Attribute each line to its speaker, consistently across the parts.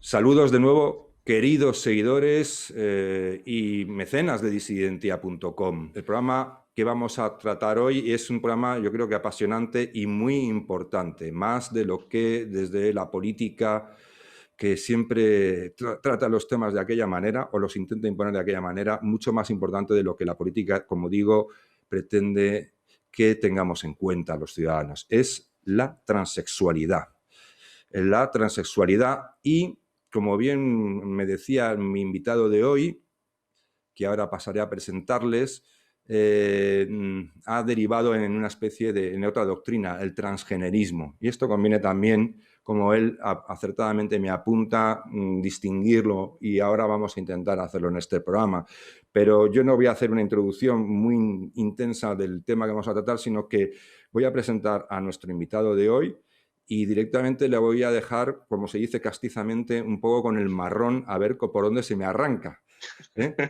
Speaker 1: Saludos de nuevo, queridos seguidores y mecenas de disidentia.com. El programa que vamos a tratar hoy es un programa, yo creo que apasionante y muy importante, más de lo que desde la política, que siempre trata los temas de aquella manera o los intenta imponer de aquella manera, mucho más importante de lo que la política, como digo, pretende que tengamos en cuenta los ciudadanos. Es la transexualidad. La transexualidad y, como bien me decía mi invitado de hoy, que ahora pasaré a presentarles, ha derivado en una especie de en otra doctrina, el transgenerismo. Y esto conviene también, como él acertadamente me apunta, distinguirlo, y ahora vamos a intentar hacerlo en este programa. Pero yo no voy a hacer una introducción muy intensa del tema que vamos a tratar, sino que voy a presentar a nuestro invitado de hoy y directamente le voy a dejar, como se dice castizamente, un poco con el marrón a ver por dónde se me arranca.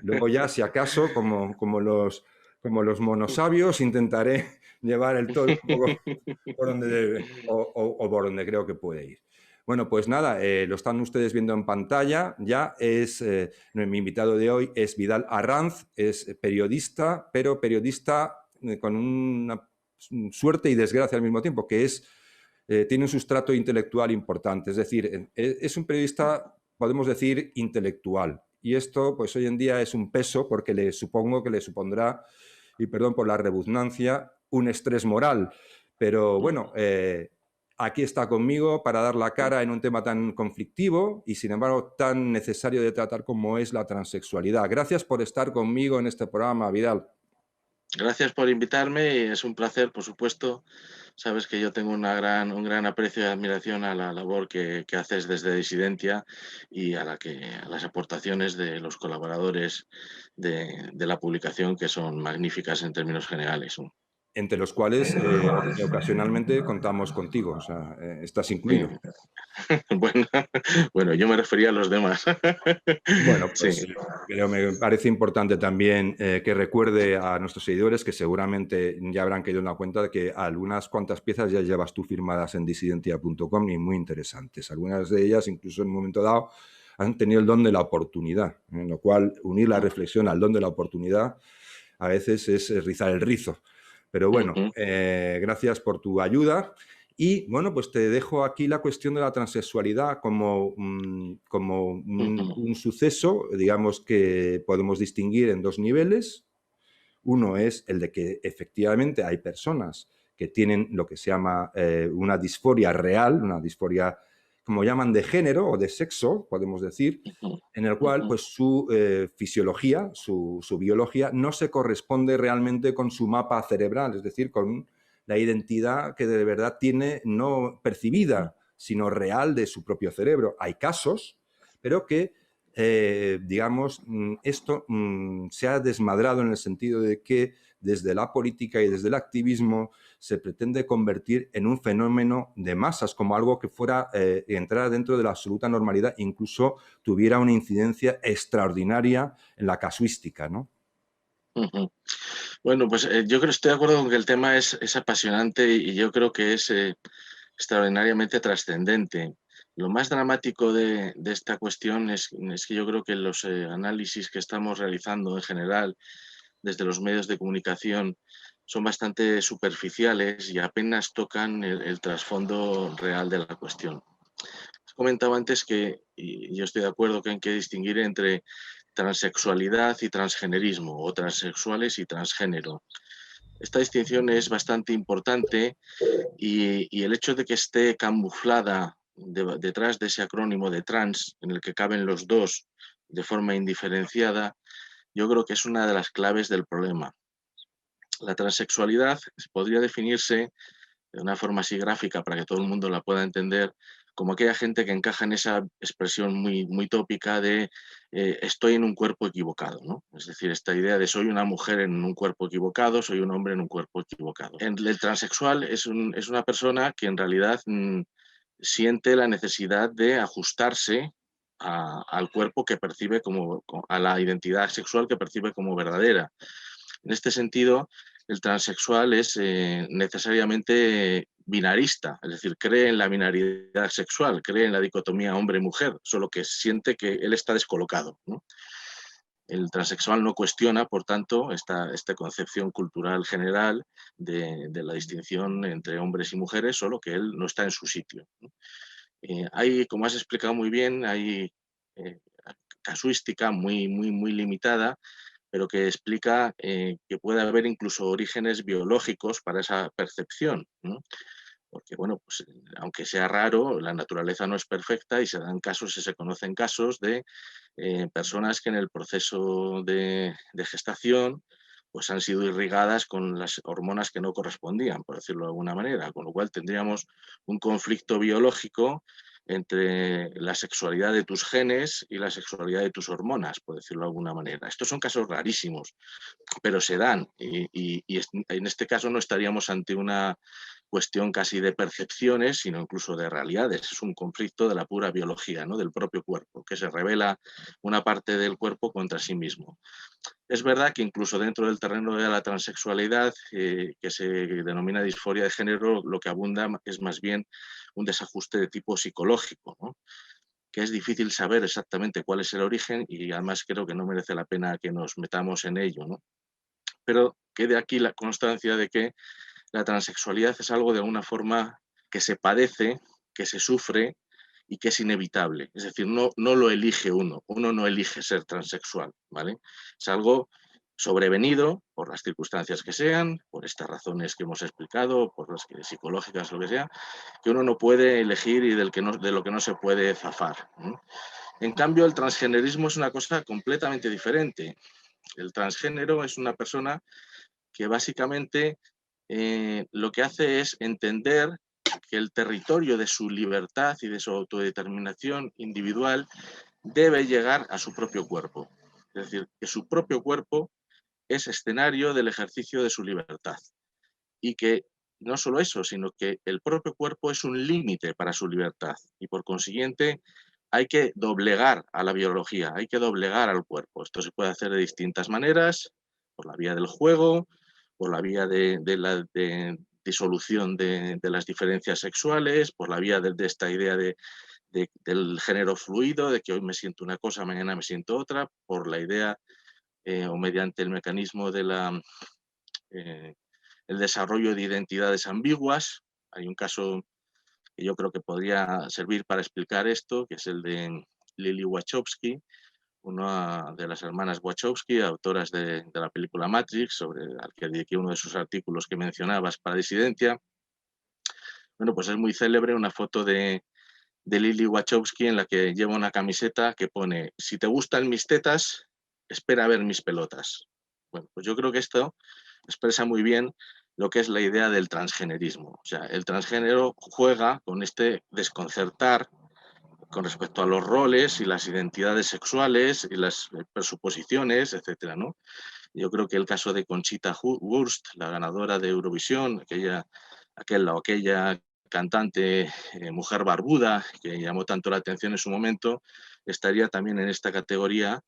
Speaker 1: Luego ya, si acaso, como los monosabios, intentaré llevar el todo un poco por donde debe o por donde creo que puede ir. Bueno, pues nada, lo están ustedes viendo en pantalla. Ya es, mi invitado de hoy es Vidal Arranz, es periodista, pero periodista con una suerte y desgracia al mismo tiempo, que es, tiene un sustrato intelectual importante. Es decir, es un periodista, podemos decir, intelectual. Y esto, pues hoy en día es un peso porque supongo que le supondrá, y perdón por la redundancia, un estrés moral. Pero bueno, aquí está conmigo para dar la cara en un tema tan conflictivo y, sin embargo, tan necesario de tratar como es la transexualidad. Gracias por estar conmigo en este programa, Vidal.
Speaker 2: Gracias por invitarme y es un placer, por supuesto. Sabes que yo tengo un gran aprecio y admiración a la labor que haces desde Disidentia y a las aportaciones de los colaboradores de la publicación, que son magníficas en términos generales.
Speaker 1: Entre los cuales ocasionalmente contamos contigo, o sea, estás
Speaker 2: Sí.
Speaker 1: incluido.
Speaker 2: Bueno, bueno, yo me refería a los demás.
Speaker 1: Bueno,
Speaker 2: Sí.
Speaker 1: pues pero me parece importante también que recuerde a nuestros seguidores que seguramente ya habrán caído en la cuenta de que algunas cuantas piezas ya llevas tú firmadas en disidentia.com y muy interesantes. Algunas de ellas, incluso en un momento dado, han tenido el don de la oportunidad, en lo cual unir la reflexión al don de la oportunidad a veces es rizar el rizo. Pero bueno,
Speaker 2: Ujú,
Speaker 1: gracias por tu ayuda. Y bueno, pues te dejo aquí la cuestión de la transexualidad como
Speaker 2: ujú.
Speaker 1: un suceso, digamos, que podemos distinguir en dos niveles. Uno es el de que efectivamente hay personas que tienen lo que se llama una disforia real, una disforia, como llaman, de género o de sexo, podemos decir,
Speaker 2: Ujú,
Speaker 1: en el cual
Speaker 2: ujú,
Speaker 1: pues, su fisiología, su biología, no se corresponde realmente con su mapa cerebral, es decir, con la identidad que de verdad tiene, no percibida, sino real de su propio cerebro. Hay casos, pero que digamos, esto se ha desmadrado en el sentido de que desde la política y desde el activismo se pretende convertir en un fenómeno de masas, como algo que fuera, entrara dentro de la absoluta normalidad, incluso tuviera una incidencia extraordinaria en la casuística, ¿no?
Speaker 2: ujú. Bueno, pues yo creo, estoy de acuerdo con que el tema es apasionante y yo creo que es extraordinariamente trascendente. Lo más dramático de esta cuestión es que yo creo que los análisis que estamos realizando en general desde los medios de comunicación son bastante superficiales y apenas tocan el trasfondo real de la cuestión. Has comentado antes que, y yo estoy de acuerdo, que hay que distinguir entre transexualidad y transgenerismo, o transexuales y transgénero. Esta distinción es bastante importante y el hecho de que esté camuflada detrás de ese acrónimo de trans, en el que caben los dos de forma indiferenciada, yo creo que es una de las claves del problema. La transexualidad podría definirse de una forma así gráfica para que todo el mundo la pueda entender, como aquella gente que encaja en esa expresión muy tópica de estoy en un cuerpo equivocado, ¿no? Es decir, esta idea de soy una mujer en un cuerpo equivocado, soy un hombre en un cuerpo equivocado. El transexual es una persona que en realidad siente la necesidad de ajustarse al cuerpo que percibe como, a la identidad sexual que percibe como verdadera. En este sentido, el transexual es necesariamente binarista, es decir, cree en la binaridad sexual, cree en la dicotomía hombre-mujer, solo que siente que él está descolocado, ¿no? El transexual no cuestiona, por tanto, esta concepción cultural general de la distinción entre hombres y mujeres, solo que él no está en su sitio, ¿no? Hay, como has explicado muy bien, hay eh, casuística muy limitada, pero que explica que puede haber incluso orígenes biológicos para esa percepción, ¿no? Porque, bueno, pues aunque sea raro, la naturaleza no es perfecta y se dan casos y se conocen casos de personas que en el proceso de gestación pues han sido irrigadas con las hormonas que no correspondían, por decirlo de alguna manera, con lo cual tendríamos un conflicto biológico entre la sexualidad de tus genes y la sexualidad de tus hormonas, por decirlo de alguna manera. Estos son casos rarísimos, pero se dan y en este caso no estaríamos ante una cuestión casi de percepciones, sino incluso de realidades. Es un conflicto de la pura biología, ¿no? Del propio cuerpo, que se revela una parte del cuerpo contra sí mismo. Es verdad que incluso dentro del terreno de la transexualidad, que se denomina disforia de género, lo que abunda es más bien un desajuste de tipo psicológico, ¿no? Que es difícil saber exactamente cuál es el origen y además creo que no merece la pena que nos metamos en ello, ¿no? Pero quede aquí la constancia de que la transexualidad es algo de alguna forma que se padece, que se sufre y que es inevitable. Es decir, no lo elige uno no elige ser transexual, ¿vale? Es algo sobrevenido por las circunstancias que sean, por estas razones que hemos explicado, por las que, psicológicas, lo que sea, que uno no puede elegir y de lo que no se puede zafar, ¿no? En cambio, el transgenerismo es una cosa completamente diferente. El transgénero es una persona que básicamente lo que hace es entender que el territorio de su libertad y de su autodeterminación individual debe llegar a su propio cuerpo. Es decir, que su propio cuerpo es escenario del ejercicio de su libertad. Y que no solo eso, sino que el propio cuerpo es un límite para su libertad. Y por consiguiente hay que doblegar a la biología, hay que doblegar al cuerpo. Esto se puede hacer de distintas maneras, por la vía del juego, por la vía de la disolución de las diferencias sexuales, por la vía de esta idea del género fluido, de que hoy me siento una cosa, mañana me siento otra, por la idea o mediante el mecanismo de eh, el desarrollo de identidades ambiguas. Hay un caso que yo creo que podría servir para explicar esto, que es el de Lily Wachowski, una de las hermanas Wachowski, autoras de la película Matrix, sobre al que dediqué uno de sus artículos que mencionabas para Disidencia. Bueno, pues es muy célebre una foto de Lily Wachowski en la que lleva una camiseta que pone: si te gustan mis tetas, espera a ver mis pelotas. Bueno, pues yo creo que esto expresa muy bien lo que es la idea del transgenerismo. O sea, el transgénero juega con este desconcertar con respecto a los roles y las identidades sexuales y las presuposiciones, etcétera, ¿no? Yo creo que el caso de Conchita Wurst, la ganadora de Eurovisión, aquella cantante mujer barbuda que llamó tanto la atención en su momento, estaría también en esta categoría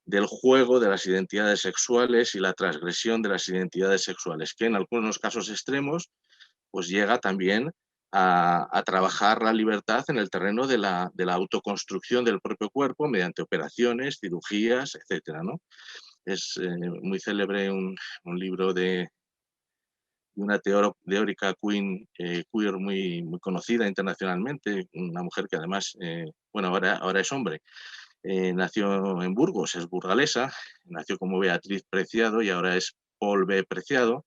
Speaker 2: del juego de las identidades sexuales y la transgresión de las identidades sexuales, que en algunos casos extremos pues llega también a trabajar la libertad en el terreno de la autoconstrucción del propio cuerpo mediante operaciones, cirugías, etcétera, ¿no? Es muy célebre un libro de una teórica queer muy conocida internacionalmente, una mujer que además, bueno, ahora es hombre. Nació en Burgos, es burgalesa, nació como Beatriz Preciado y ahora es Paul B. Preciado,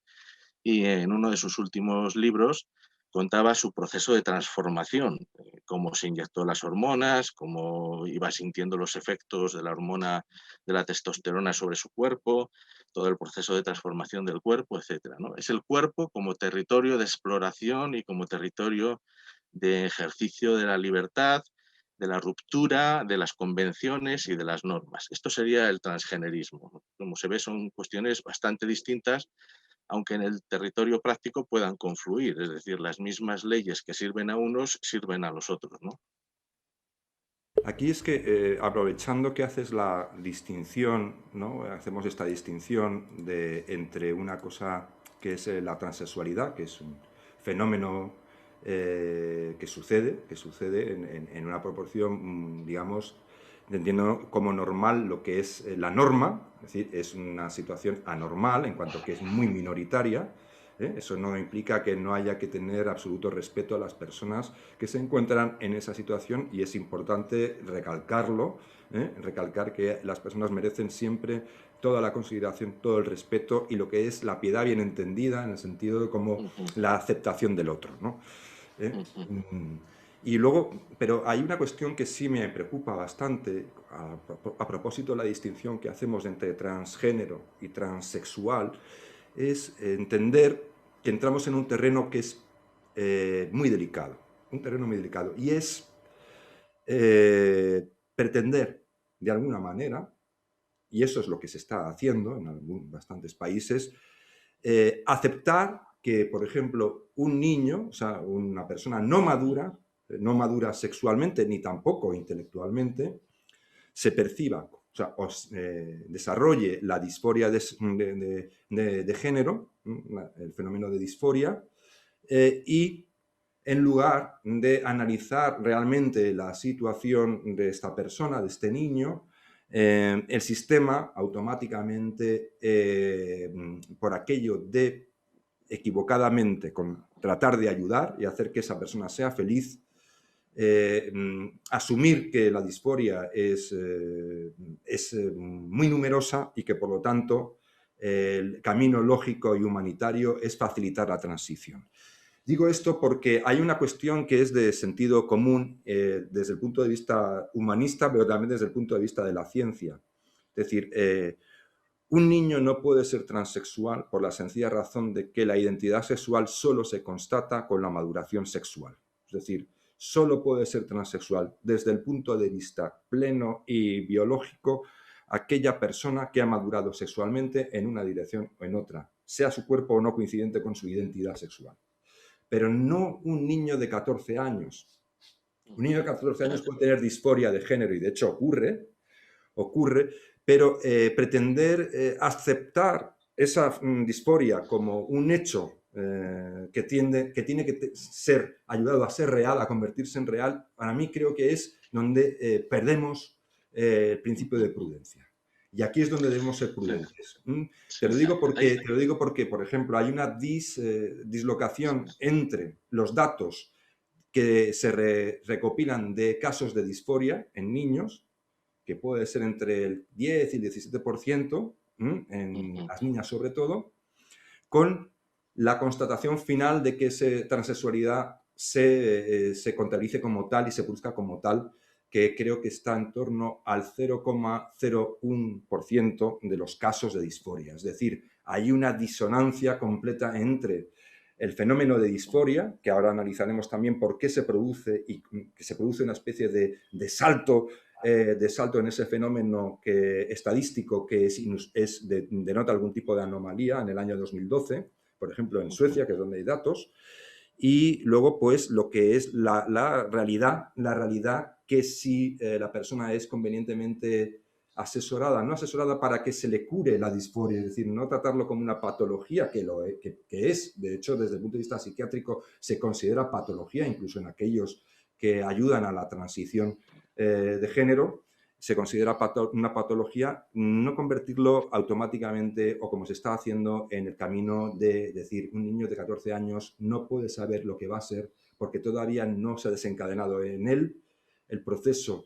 Speaker 2: y en uno de sus últimos libros contaba su proceso de transformación, cómo se inyectó las hormonas, cómo iba sintiendo los efectos de la hormona de la testosterona sobre su cuerpo, todo el proceso de transformación del cuerpo, etcétera, ¿no? Es el cuerpo como territorio de exploración y como territorio de ejercicio de la libertad, de la ruptura, de las convenciones y de las normas. Esto sería el transgenerismo. Como se ve, son cuestiones bastante distintas, aunque en el territorio práctico puedan confluir, es decir, las mismas leyes que sirven a unos sirven a los otros, ¿no?
Speaker 1: Aquí es que, aprovechando que haces la distinción, ¿no? Hacemos esta distinción entre una cosa que es la transexualidad, que es un fenómeno que sucede en una proporción, digamos, entiendo como normal lo que es la norma, es decir, es una situación anormal en cuanto que es muy minoritaria. Eso no implica que no haya que tener absoluto respeto a las personas que se encuentran en esa situación, y es importante recalcarlo, recalcar que las personas merecen siempre toda la consideración, todo el respeto y lo que es la piedad bien entendida en el sentido de como la aceptación del otro, ¿no? Y luego, pero hay una cuestión que sí me preocupa bastante a propósito de la distinción que hacemos entre transgénero y transexual, es entender que entramos en un terreno que es muy delicado, un terreno muy delicado, y es pretender, de alguna manera, y eso es lo que se está haciendo en bastantes países, aceptar que, por ejemplo, un niño, o sea, una persona no madura sexualmente ni tampoco intelectualmente, se perciba, o sea, desarrolle la disforia de género, el fenómeno de disforia, y en lugar de analizar realmente la situación de esta persona, de este niño, el sistema automáticamente, por aquello de equivocadamente con tratar de ayudar y hacer que esa persona sea feliz, asumir que la disforia es muy numerosa y que por lo tanto el camino lógico y humanitario es facilitar la transición. Digo esto porque hay una cuestión que es de sentido común desde el punto de vista humanista, pero también desde el punto de vista de la ciencia. Es decir, un niño no puede ser transexual por la sencilla razón de que la identidad sexual solo se constata con la maduración sexual. Es decir, solo puede ser transexual desde el punto de vista pleno y biológico aquella persona que ha madurado sexualmente en una dirección o en otra, sea su cuerpo o no coincidente con su identidad sexual. Pero no un niño de 14 años. Un niño de 14 años puede tener disforia de género, y de hecho ocurre, pero pretender aceptar esa disforia como un hecho que tiene que ser ayudado a ser real, a convertirse en real, para mí creo que es donde perdemos el principio de prudencia. Y aquí es donde debemos ser prudentes.
Speaker 2: Sí.
Speaker 1: Te lo digo porque, por ejemplo, hay una dislocación entre los datos que se recopilan de casos de disforia en niños, que puede ser entre el 10 y el 17%, en las niñas sobre todo, con la constatación final de que esa transexualidad se contabilice como tal y se produzca como tal, que creo que está en torno al 0,01% de los casos de disforia. Es decir, hay una disonancia completa entre el fenómeno de disforia, que ahora analizaremos también por qué se produce, y que se produce una especie de salto en ese fenómeno estadístico que denota algún tipo de anomalía en el año 2012, por ejemplo en Suecia, que es donde hay datos, y luego pues lo que es la realidad que si la persona es convenientemente asesorada, no asesorada para que se le cure la disforia, es decir, no tratarlo como una patología, que es, de hecho, desde el punto de vista psiquiátrico se considera patología, incluso en aquellos que ayudan a la transición de género, se considera una patología, no convertirlo automáticamente o como se está haciendo en el camino de decir un niño de 14 años no puede saber lo que va a ser porque todavía no se ha desencadenado en él el proceso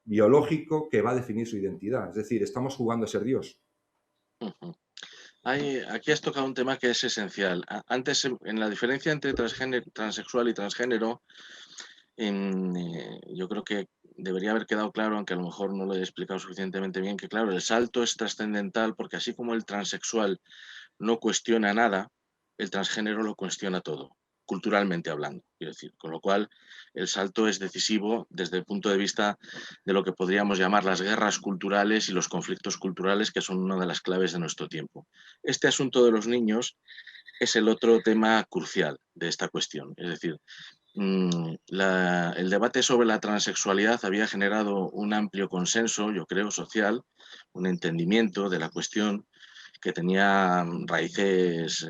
Speaker 1: biológico que va a definir su identidad. Es decir, estamos jugando a ser Dios.
Speaker 2: Aquí has tocado un tema que es esencial. Antes, en la diferencia entre transexual y transgénero, yo creo que debería haber quedado claro, aunque a lo mejor no lo he explicado suficientemente bien, que claro, el salto es trascendental porque así como el transexual no cuestiona nada, el transgénero lo cuestiona todo, culturalmente hablando, quiero decir. Con lo cual, el salto es decisivo desde el punto de vista de lo que podríamos llamar las guerras culturales y los conflictos culturales, que son una de las claves de nuestro tiempo. Este asunto de los niños es el otro tema crucial de esta cuestión. Es decir, el debate sobre la transexualidad había generado un amplio consenso, yo creo, social, un entendimiento de la cuestión que tenía raíces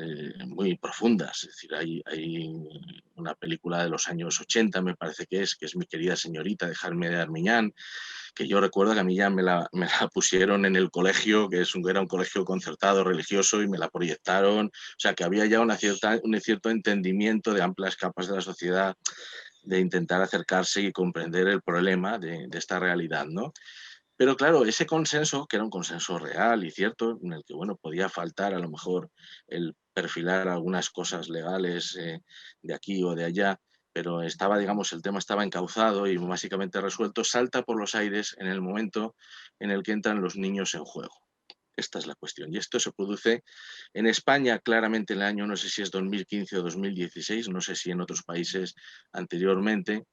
Speaker 2: muy profundas. Es decir, hay una película de los años 80, me parece que es Mi querida señorita, de Jaime de Armiñán, que yo recuerdo que a mí ya me la pusieron en el colegio, era un colegio concertado religioso, y me la proyectaron. O sea, que había ya un cierto entendimiento de amplias capas de la sociedad, de intentar acercarse y comprender el problema de esta realidad, ¿no? Pero claro, ese consenso, que era un consenso real y cierto, en el que bueno, podía faltar a lo mejor el perfilar algunas cosas legales de aquí o de allá, pero estaba, digamos, el tema estaba encauzado y básicamente resuelto, salta por los aires en el momento en el que entran los niños en juego. Esta es la cuestión. Y esto se produce en España claramente en el año, no sé si es 2015 o 2016, no sé si en otros países anteriormente,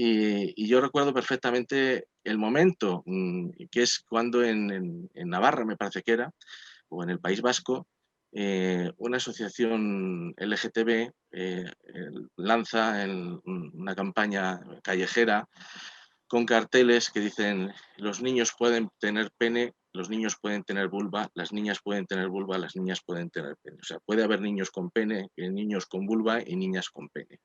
Speaker 2: y yo recuerdo perfectamente el momento, que es cuando en Navarra, me parece que era, o en el País Vasco, una asociación LGTB lanza una campaña callejera con carteles que dicen: los niños pueden tener pene, los niños pueden tener vulva, las niñas pueden tener vulva, las niñas pueden tener pene. O sea, puede haber niños con pene, niños con vulva y niñas con pene.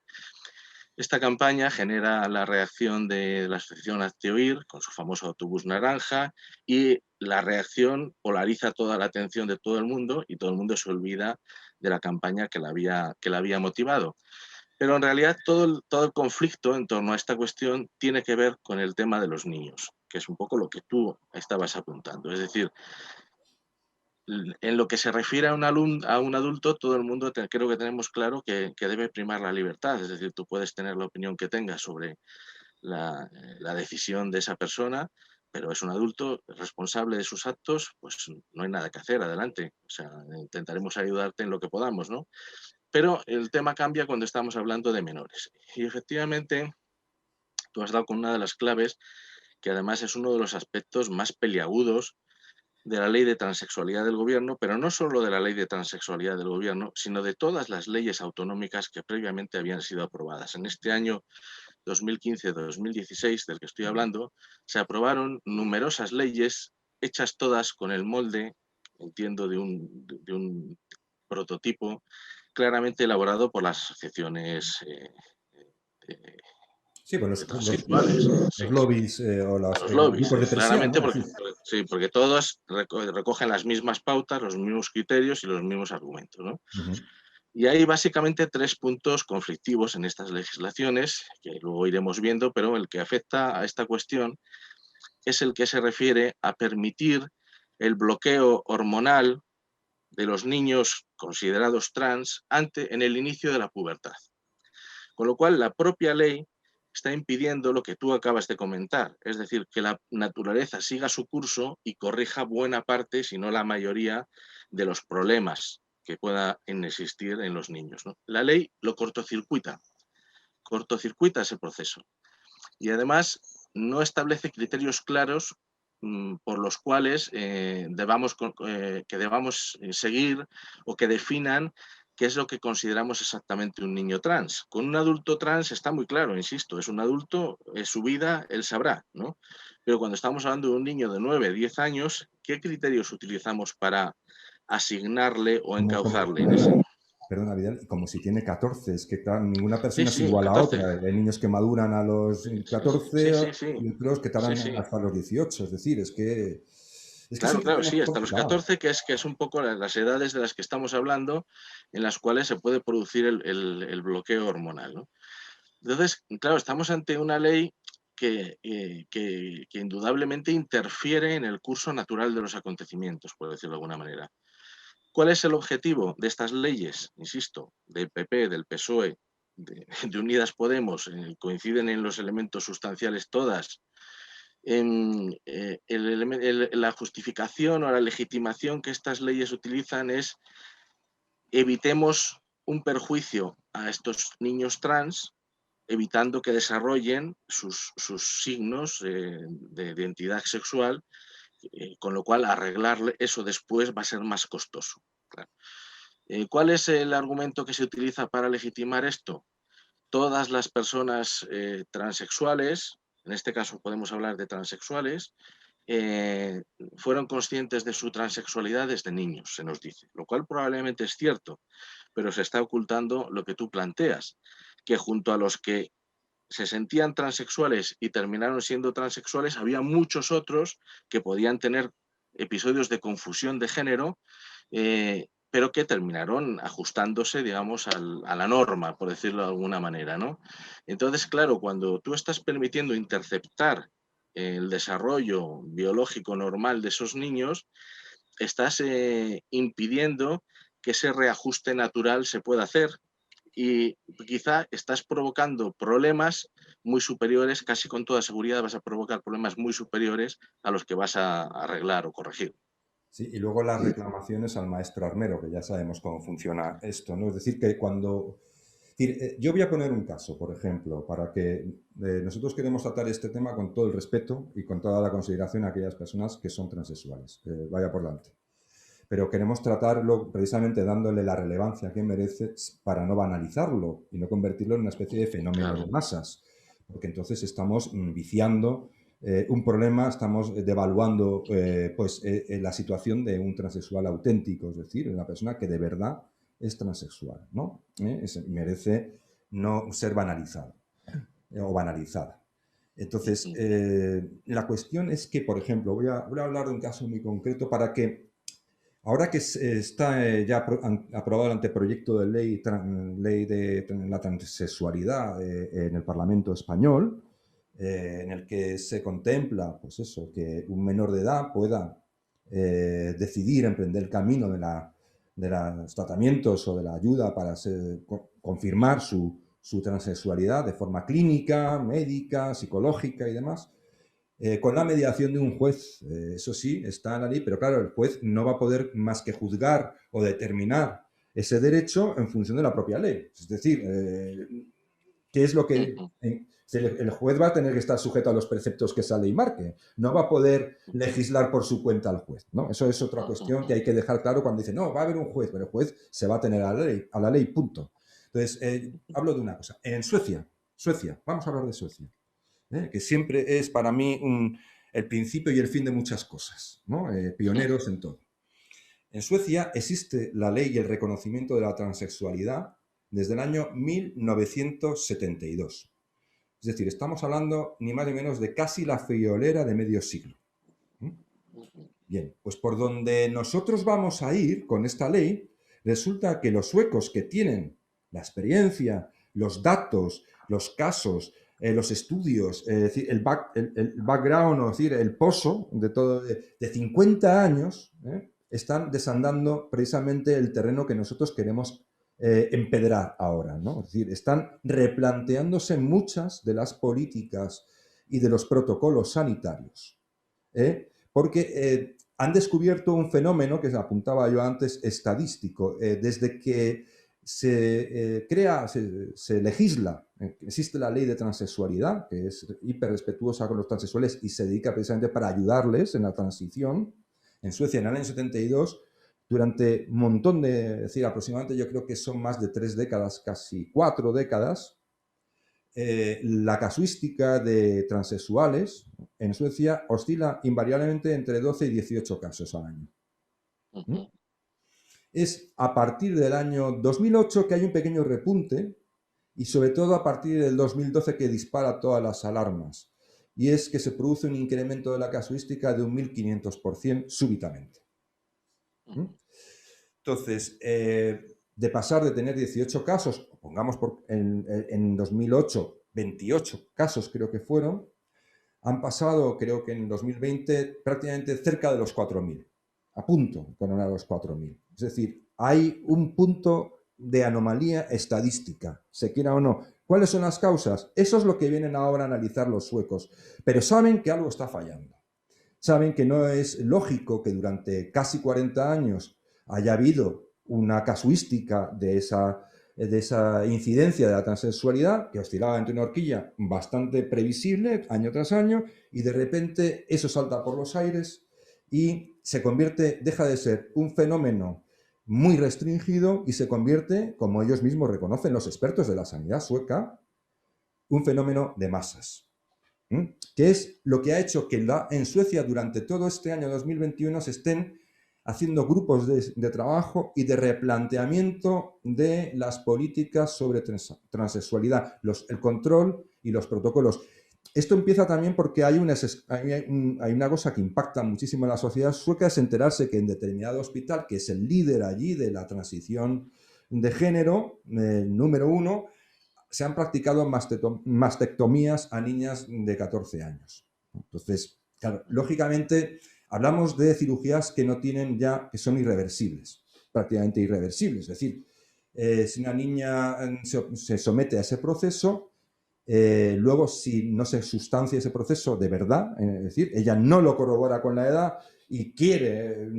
Speaker 2: Esta campaña genera la reacción de la asociación Hazte Oír con su famoso autobús naranja, y la reacción polariza toda la atención de todo el mundo y todo el mundo se olvida de la campaña que la había motivado. Pero en realidad todo el conflicto en torno a esta cuestión tiene que ver con el tema de los niños, que es un poco lo que tú estabas apuntando. Es decir, en lo que se refiere a un adulto, todo el mundo creo que tenemos claro que debe primar la libertad. Es decir, tú puedes tener la opinión que tengas sobre la decisión de esa persona, pero es un adulto responsable de sus actos, pues no hay nada que hacer, adelante. O sea, intentaremos ayudarte en lo que podamos, ¿no? Pero el tema cambia cuando estamos hablando de menores. Y efectivamente, tú has dado con una de las claves, que además es uno de los aspectos más peliagudos de la ley de transexualidad del gobierno, pero no solo de la ley de transexualidad del gobierno, sino de todas las leyes autonómicas que previamente habían sido aprobadas. En este año 2015-2016, del que estoy hablando, se aprobaron numerosas leyes hechas todas con el molde, entiendo, de un prototipo claramente elaborado por las asociaciones eh,
Speaker 1: Sí, pues
Speaker 2: de transexuales. Sí,
Speaker 1: los lobbies o los
Speaker 2: los lobbies,
Speaker 1: grupos de presión,
Speaker 2: claramente,
Speaker 1: ¿no?
Speaker 2: porque,
Speaker 1: Sí.
Speaker 2: sí, porque todos recogen las mismas pautas, los mismos criterios y los mismos argumentos, ¿no?
Speaker 1: Ujú.
Speaker 2: Y hay básicamente tres puntos conflictivos en estas legislaciones, que luego iremos viendo, pero el que afecta a esta cuestión es el que se refiere a permitir el bloqueo hormonal de los niños considerados trans en el inicio de la pubertad. Con lo cual, la propia ley está impidiendo lo que tú acabas de comentar, es decir, que la naturaleza siga su curso y corrija buena parte, si no la mayoría, de los problemas que puedan existir en los niños, ¿no? La ley lo cortocircuita ese proceso. Y además no establece criterios claros por los cuales que debamos seguir, o que definan qué es lo que consideramos exactamente un niño trans. Con un adulto trans está muy claro, insisto, es un adulto, es su vida, él sabrá, ¿no? Pero cuando estamos hablando de un niño de 9, 10 años, ¿qué criterios utilizamos para asignarle o
Speaker 1: Como,
Speaker 2: encauzarle en ese?
Speaker 1: perdona, Vidal, y como si tiene 14, es que claro, ninguna
Speaker 2: Sí,
Speaker 1: persona es
Speaker 2: sí,
Speaker 1: igual a
Speaker 2: 14.
Speaker 1: otra. Hay niños que maduran a los
Speaker 2: Sí,
Speaker 1: 14
Speaker 2: sí, sí.
Speaker 1: y otros que
Speaker 2: Sí,
Speaker 1: tardan
Speaker 2: sí.
Speaker 1: hasta los 18. Es decir, es
Speaker 2: Claro,
Speaker 1: un
Speaker 2: claro,
Speaker 1: tema
Speaker 2: sí, hasta los
Speaker 1: complicado.
Speaker 2: 14, que es un poco las edades de las que estamos hablando, en las cuales se puede producir el bloqueo hormonal, ¿no? Entonces, claro, estamos ante una ley que indudablemente interfiere en el curso natural de los acontecimientos, por decirlo de alguna manera. ¿Cuál es el objetivo de estas leyes? Insisto, del PP, del PSOE, de Unidas Podemos, coinciden en los elementos sustanciales todas. La justificación o la legitimación que estas leyes utilizan es: evitemos un perjuicio a estos niños trans, evitando que desarrollen sus signos de identidad sexual, con lo cual arreglar eso después va a ser más costoso. Claro. ¿Cuál es el argumento que se utiliza para legitimar esto? Todas las personas transexuales, en este caso podemos hablar de transexuales, eh, fueron conscientes de su transexualidad desde niños, se nos dice, lo cual probablemente es cierto, pero se está ocultando lo que tú planteas, que junto a los que se sentían transexuales y terminaron siendo transexuales, había muchos otros que podían tener episodios de confusión de género, pero que terminaron ajustándose, digamos, a la norma, por decirlo de alguna manera, ¿no? Entonces, claro, cuando tú estás permitiendo interceptar el desarrollo biológico normal de esos niños, estás impidiendo que ese reajuste natural se pueda hacer y quizá estás provocando problemas muy superiores, casi con toda seguridad vas a provocar problemas muy superiores a los que vas a arreglar o corregir.
Speaker 1: Sí, y luego las reclamaciones al maestro armero, que ya sabemos cómo funciona esto, ¿no? Es decir, que cuando... es decir, yo voy a poner un caso, por ejemplo, para que nosotros queremos tratar este tema con todo el respeto y con toda la consideración a aquellas personas que son transexuales. Vaya por delante. Pero queremos tratarlo precisamente dándole la relevancia que merece para no banalizarlo y no convertirlo en una especie de fenómeno
Speaker 2: Claro.
Speaker 1: de masas, porque entonces estamos viciando un problema, estamos devaluando la situación de un transexual auténtico, es decir, una persona que de verdad es transexual, ¿no? Merece no ser banalizado o banalizada. Entonces, la cuestión es que, por ejemplo, voy a hablar de un caso muy concreto para que ahora que está ya aprobado el anteproyecto de ley de la transexualidad en el Parlamento español, en el que se contempla, pues eso, que un menor de edad pueda decidir emprender el camino de los tratamientos o de la ayuda para confirmar su transexualidad de forma clínica, médica, psicológica y demás, con la mediación de un juez. Eso sí, está en la ley, pero claro, el juez no va a poder más que juzgar o determinar ese derecho en función de la propia ley. Es decir, ¿qué es lo que... el juez va a tener que estar sujeto a los preceptos que esa ley marque. No va a poder legislar por su cuenta al juez, ¿no? Eso es otra cuestión que hay que dejar claro cuando dice, no, va a haber un juez, pero el juez se va a tener a la ley, punto. Entonces, hablo de una cosa. En Suecia, vamos a hablar de Suecia, que siempre es para mí el principio y el fin de muchas cosas, ¿no? Pioneros en todo. En Suecia existe la ley y el reconocimiento de la transexualidad desde el año 1972. Es decir, estamos hablando ni más ni menos de casi la friolera de medio siglo. Bien, pues por donde nosotros vamos a ir con esta ley, resulta que los suecos que tienen la experiencia, los datos, los casos, los estudios, es decir, el background, es decir, el pozo de todo de 50 años, están desandando precisamente el terreno que nosotros queremos empedrar ahora, ¿no? Es decir, están replanteándose muchas de las políticas y de los protocolos sanitarios, porque han descubierto un fenómeno que apuntaba yo antes, estadístico. Desde que se se legisla, existe la ley de transexualidad, que es hiper respetuosa con los transexuales y se dedica precisamente para ayudarles en la transición. En Suecia, en el año 72, durante un montón de, es decir, aproximadamente yo creo que son más de 3 décadas, casi 4 décadas, la casuística de transexuales en Suecia oscila invariablemente entre 12 y 18 casos al año. Es a partir del año 2008 que hay un pequeño repunte y sobre todo a partir del 2012 que dispara todas las alarmas. Y es que se produce un incremento de la casuística de un 1500% súbitamente. Entonces, de pasar de tener 18 casos, pongamos en 2008, 28 casos creo que fueron, han pasado, creo que en 2020, prácticamente cerca de los 4.000, a punto con a los 4.000. Es decir, hay un punto de anomalía estadística, se quiera o no. ¿Cuáles son las causas? Eso es lo que vienen ahora a analizar los suecos, pero saben que algo está fallando. Saben que no es lógico que durante casi 40 años haya habido una casuística de esa incidencia de la transexualidad que oscilaba entre una horquilla bastante previsible año tras año y de repente eso salta por los aires y se convierte, deja de ser un fenómeno muy restringido y se convierte, como ellos mismos reconocen los expertos de la sanidad sueca, un fenómeno de masas. que es lo que ha hecho que en Suecia durante todo este año 2021 se estén haciendo grupos de trabajo y de replanteamiento de las políticas sobre transexualidad, el control y los protocolos. Esto empieza también porque hay una cosa que impacta muchísimo en la sociedad sueca, es enterarse que en determinado hospital, que es el líder allí de la transición de género, número 1, se han practicado mastectomías a niñas de 14 años. Entonces, claro, lógicamente hablamos de cirugías que no tienen ya, que son irreversibles, prácticamente irreversibles. Es decir, si una niña se somete a ese proceso, luego si no se sustancia ese proceso de verdad, es decir, ella no lo corrobora con la edad y quiere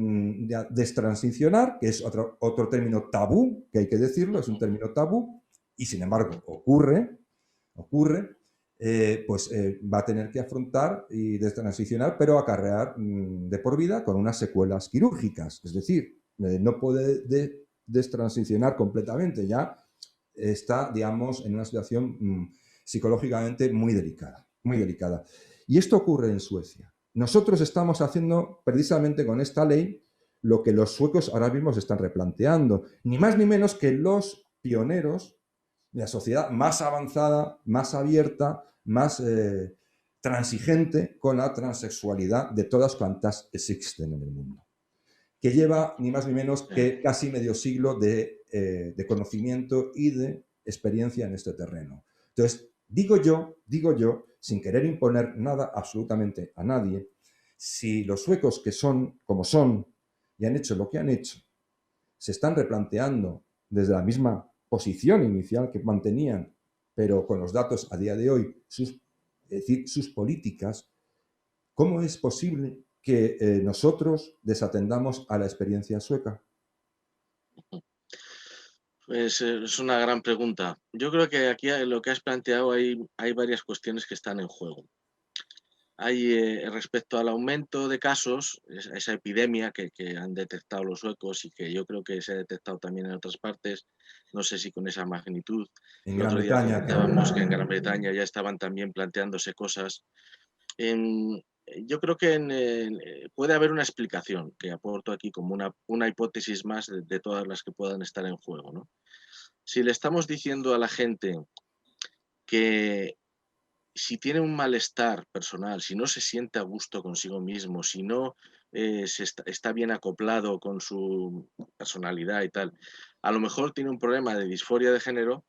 Speaker 1: destransicionar, que es otro término tabú, que hay que decirlo, es un término tabú, y sin embargo ocurre, pues va a tener que afrontar y destransicionar, pero acarrear de por vida con unas secuelas quirúrgicas. Es decir, no puede destransicionar completamente, ya está, digamos, en una situación psicológicamente muy delicada, muy delicada. Y esto ocurre en Suecia. Nosotros estamos haciendo precisamente con esta ley lo que los suecos ahora mismo se están replanteando, ni más ni menos que los pioneros de la sociedad más avanzada, más abierta, más transigente con la transexualidad de todas cuantas existen en el mundo, que lleva ni más ni menos que casi medio siglo de conocimiento y de experiencia en este terreno. Entonces, digo yo, sin querer imponer nada absolutamente a nadie, si los suecos, que son como son y han hecho lo que han hecho, se están replanteando desde la misma posición inicial que mantenían, pero con los datos a día de hoy, es decir, sus políticas, ¿cómo es posible que nosotros desatendamos a la experiencia sueca?
Speaker 2: Pues es una gran pregunta. Yo creo que aquí lo que has planteado hay varias cuestiones que están en juego. Hay respecto al aumento de casos, esa epidemia que han detectado los suecos y que yo creo que se ha detectado también en otras partes, no sé si con esa magnitud.
Speaker 1: En
Speaker 2: El
Speaker 1: Gran
Speaker 2: otro día
Speaker 1: Bretaña,
Speaker 2: comentábamos que en Gran Bretaña ya estaban también planteándose cosas. En- yo creo que puede haber una explicación que aporto aquí como una hipótesis más de todas las que puedan estar en juego, ¿no? Si le estamos diciendo a la gente que si tiene un malestar personal, si no se siente a gusto consigo mismo, si no está bien acoplado con su personalidad y tal, a lo mejor tiene un problema de disforia de género,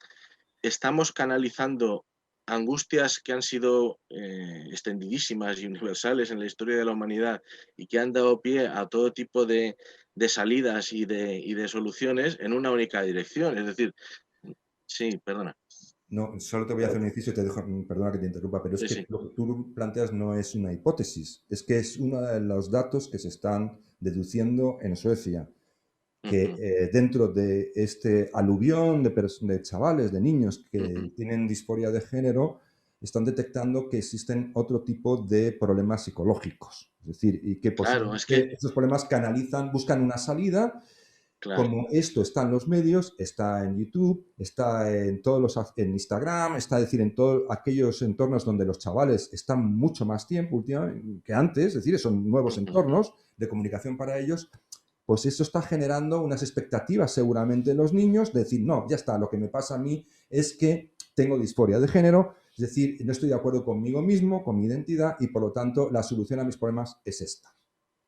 Speaker 2: estamos canalizando angustias que han sido extendidísimas y universales en la historia de la humanidad y que han dado pie a todo tipo de salidas y de soluciones en una única dirección. Es decir, sí, perdona.
Speaker 1: no, solo te voy a hacer un inciso y te dejo, perdona que te interrumpa, pero es
Speaker 2: Sí,
Speaker 1: que
Speaker 2: sí.
Speaker 1: lo que tú planteas no es una hipótesis, es que es uno de los datos que se están deduciendo en Suecia, que
Speaker 2: Ujú,
Speaker 1: dentro de este aluvión de chavales, de niños
Speaker 2: ujú.
Speaker 1: que tienen disforia de género, están detectando que existen otro tipo de problemas psicológicos. Es decir, y que
Speaker 2: Claro, es que,
Speaker 1: posiblemente estos problemas canalizan, buscan una salida.
Speaker 2: claro.
Speaker 1: Como esto está en los medios, está en YouTube, está en en Instagram, está, decir, en todos aquellos entornos donde los chavales están mucho más tiempo últimamente que antes, es decir, son nuevos
Speaker 2: Ujú.
Speaker 1: entornos de comunicación para ellos, pues eso está generando unas expectativas seguramente en los niños de decir, no, ya está, lo que me pasa a mí es que tengo disforia de género, es decir, no estoy de acuerdo conmigo mismo, con mi identidad y por lo tanto la solución a mis problemas es esta,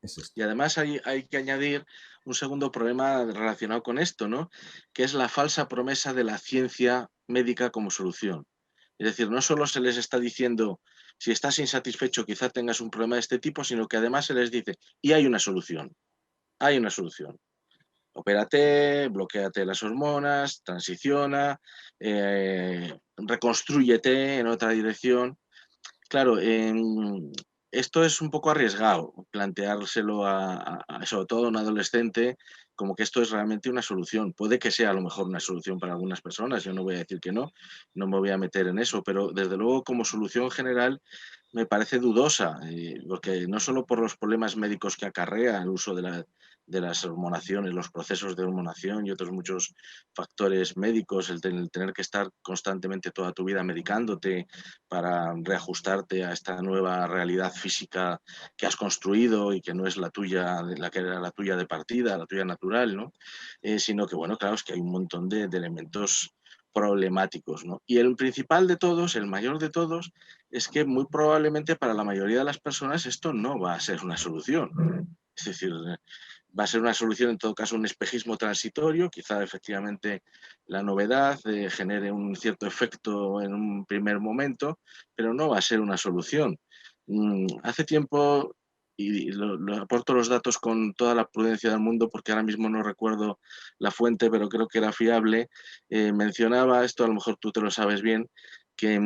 Speaker 1: es
Speaker 2: Y
Speaker 1: esta.
Speaker 2: además hay que añadir un segundo problema relacionado con esto, ¿no? Que es la falsa promesa de la ciencia médica como solución. Es decir, no solo se les está diciendo, si estás insatisfecho, quizá tengas un problema de este tipo, sino que además se les dice, y hay una solución. Opérate, bloquéate las hormonas, transiciona, reconstrúyete en otra dirección. Claro, esto es un poco arriesgado planteárselo sobre todo a un adolescente como que esto es realmente una solución. Puede que sea a lo mejor una solución para algunas personas, yo no voy a decir que no, no me voy a meter en eso, pero desde luego como solución general me parece dudosa, porque no solo por los problemas médicos que acarrea el uso de las hormonaciones, los procesos de hormonación y otros muchos factores médicos, el tener que estar constantemente toda tu vida medicándote para reajustarte a esta nueva realidad física que has construido y que no es la tuya, la que era la tuya de partida, la tuya natural, ¿no? Sino que, bueno, claro, es que hay un montón de elementos problemáticos, ¿no? Y el principal de todos, el mayor de todos, es que muy probablemente para la mayoría de las personas esto no va a ser una solución. Es decir, va a ser una solución, en todo caso, un espejismo transitorio, quizá efectivamente la novedad genere un cierto efecto en un primer momento, pero no va a ser una solución. Hace tiempo, y lo aporto los datos con toda la prudencia del mundo, porque ahora mismo no recuerdo la fuente, pero creo que era fiable, mencionaba, esto a lo mejor tú te lo sabes bien, que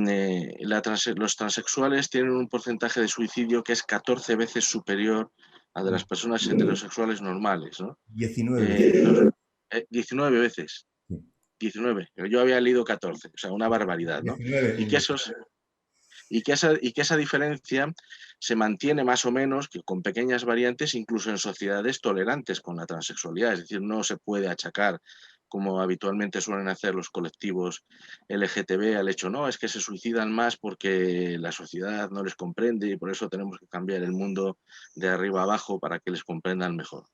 Speaker 2: los transexuales tienen un porcentaje de suicidio que es 14 veces superior a de las personas heterosexuales normales, ¿no?
Speaker 3: 19.
Speaker 2: 19 veces,
Speaker 3: Sí.
Speaker 2: 19. Yo había leído 14, o sea, una barbaridad, ¿no?
Speaker 3: 19.
Speaker 2: Y que esa diferencia se mantiene más o menos, que con pequeñas variantes, incluso en sociedades tolerantes con la transexualidad. Es decir, no se puede achacar, como habitualmente suelen hacer los colectivos LGTB, al hecho, no, es que se suicidan más porque la sociedad no les comprende y por eso tenemos que cambiar el mundo de arriba abajo para que les comprendan mejor.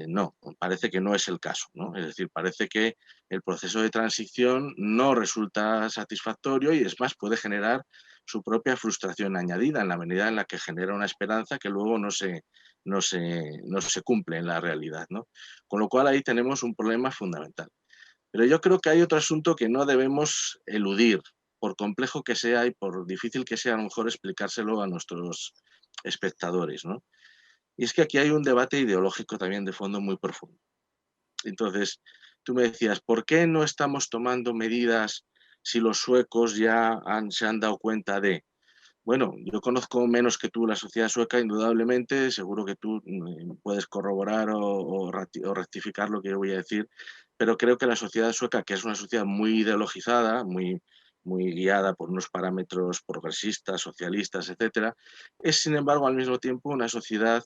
Speaker 2: No, parece que no es el caso, ¿no? Es decir, parece que el proceso de transición no resulta satisfactorio y es más, puede generar su propia frustración añadida en la medida en la que genera una esperanza que luego no se cumple en la realidad, ¿no? Con lo cual ahí tenemos un problema fundamental. Pero yo creo que hay otro asunto que no debemos eludir, por complejo que sea y por difícil que sea a lo mejor explicárselo a nuestros espectadores, ¿no? Y es que aquí hay un debate ideológico también de fondo muy profundo. Entonces, tú me decías, ¿por qué no estamos tomando medidas si los suecos ya se han dado cuenta de? Bueno, yo conozco menos que tú la sociedad sueca, indudablemente, seguro que tú puedes corroborar o rectificar lo que yo voy a decir, pero creo que la sociedad sueca, que es una sociedad muy ideologizada, muy guiada por unos parámetros progresistas, socialistas, etcétera, es sin embargo al mismo tiempo una sociedad,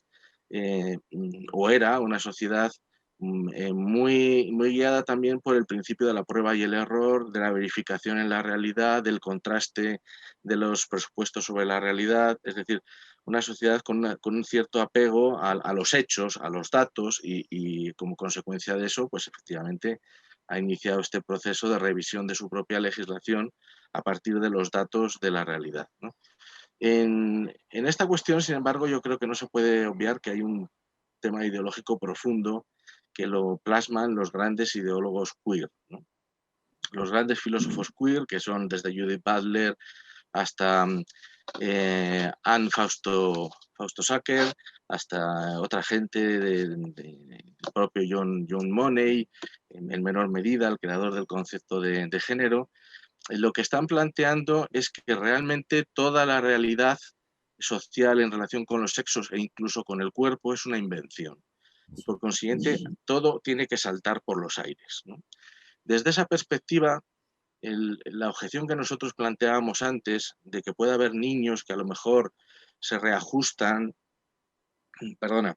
Speaker 2: o era una sociedad muy guiada también por el principio de la prueba y el error, de la verificación en la realidad, del contraste de los presupuestos sobre la realidad, es decir, una sociedad con un cierto apego a los hechos, a los datos y como consecuencia de eso, pues efectivamente ha iniciado este proceso de revisión de su propia legislación a partir de los datos de la realidad, ¿no? En esta cuestión, sin embargo, yo creo que no se puede obviar que hay un tema ideológico profundo que lo plasman los grandes ideólogos queer, ¿no? Los grandes filósofos queer, que son desde Judith Butler hasta Anne Fausto Sacker, hasta otra gente del propio John Money, en menor medida, el creador del concepto de género. Lo que están planteando es que realmente toda la realidad social en relación con los sexos e incluso con el cuerpo es una invención. Y por consiguiente, todo tiene que saltar por los aires, ¿no? Desde esa perspectiva, la objeción que nosotros planteábamos antes de que pueda haber niños que a lo mejor se reajustan, perdona,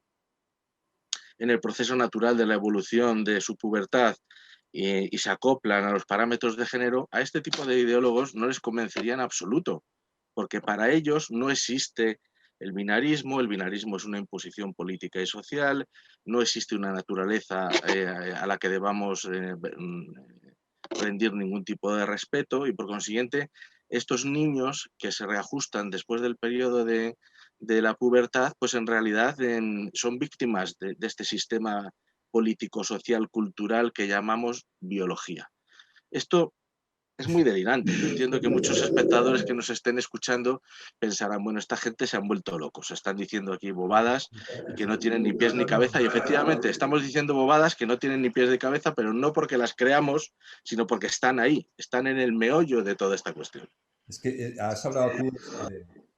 Speaker 2: en el proceso natural de la evolución de su pubertad y se acoplan a los parámetros de género, a este tipo de ideólogos no les convencería en absoluto, porque para ellos no existe el binarismo es una imposición política y social, no existe una naturaleza a la que debamos rendir ningún tipo de respeto y por consiguiente estos niños que se reajustan después del periodo de la pubertad, pues en realidad son víctimas de este sistema político, social, cultural que llamamos biología. Esto es muy delirante. Yo entiendo que muchos espectadores que nos estén escuchando pensarán, bueno, esta gente se han vuelto locos, están diciendo aquí bobadas y que no tienen ni pies ni cabeza. Y efectivamente, estamos diciendo bobadas que no tienen ni pies ni cabeza, pero no porque las creamos, sino porque están ahí, están en el meollo de toda esta cuestión.
Speaker 3: Es que has hablado tú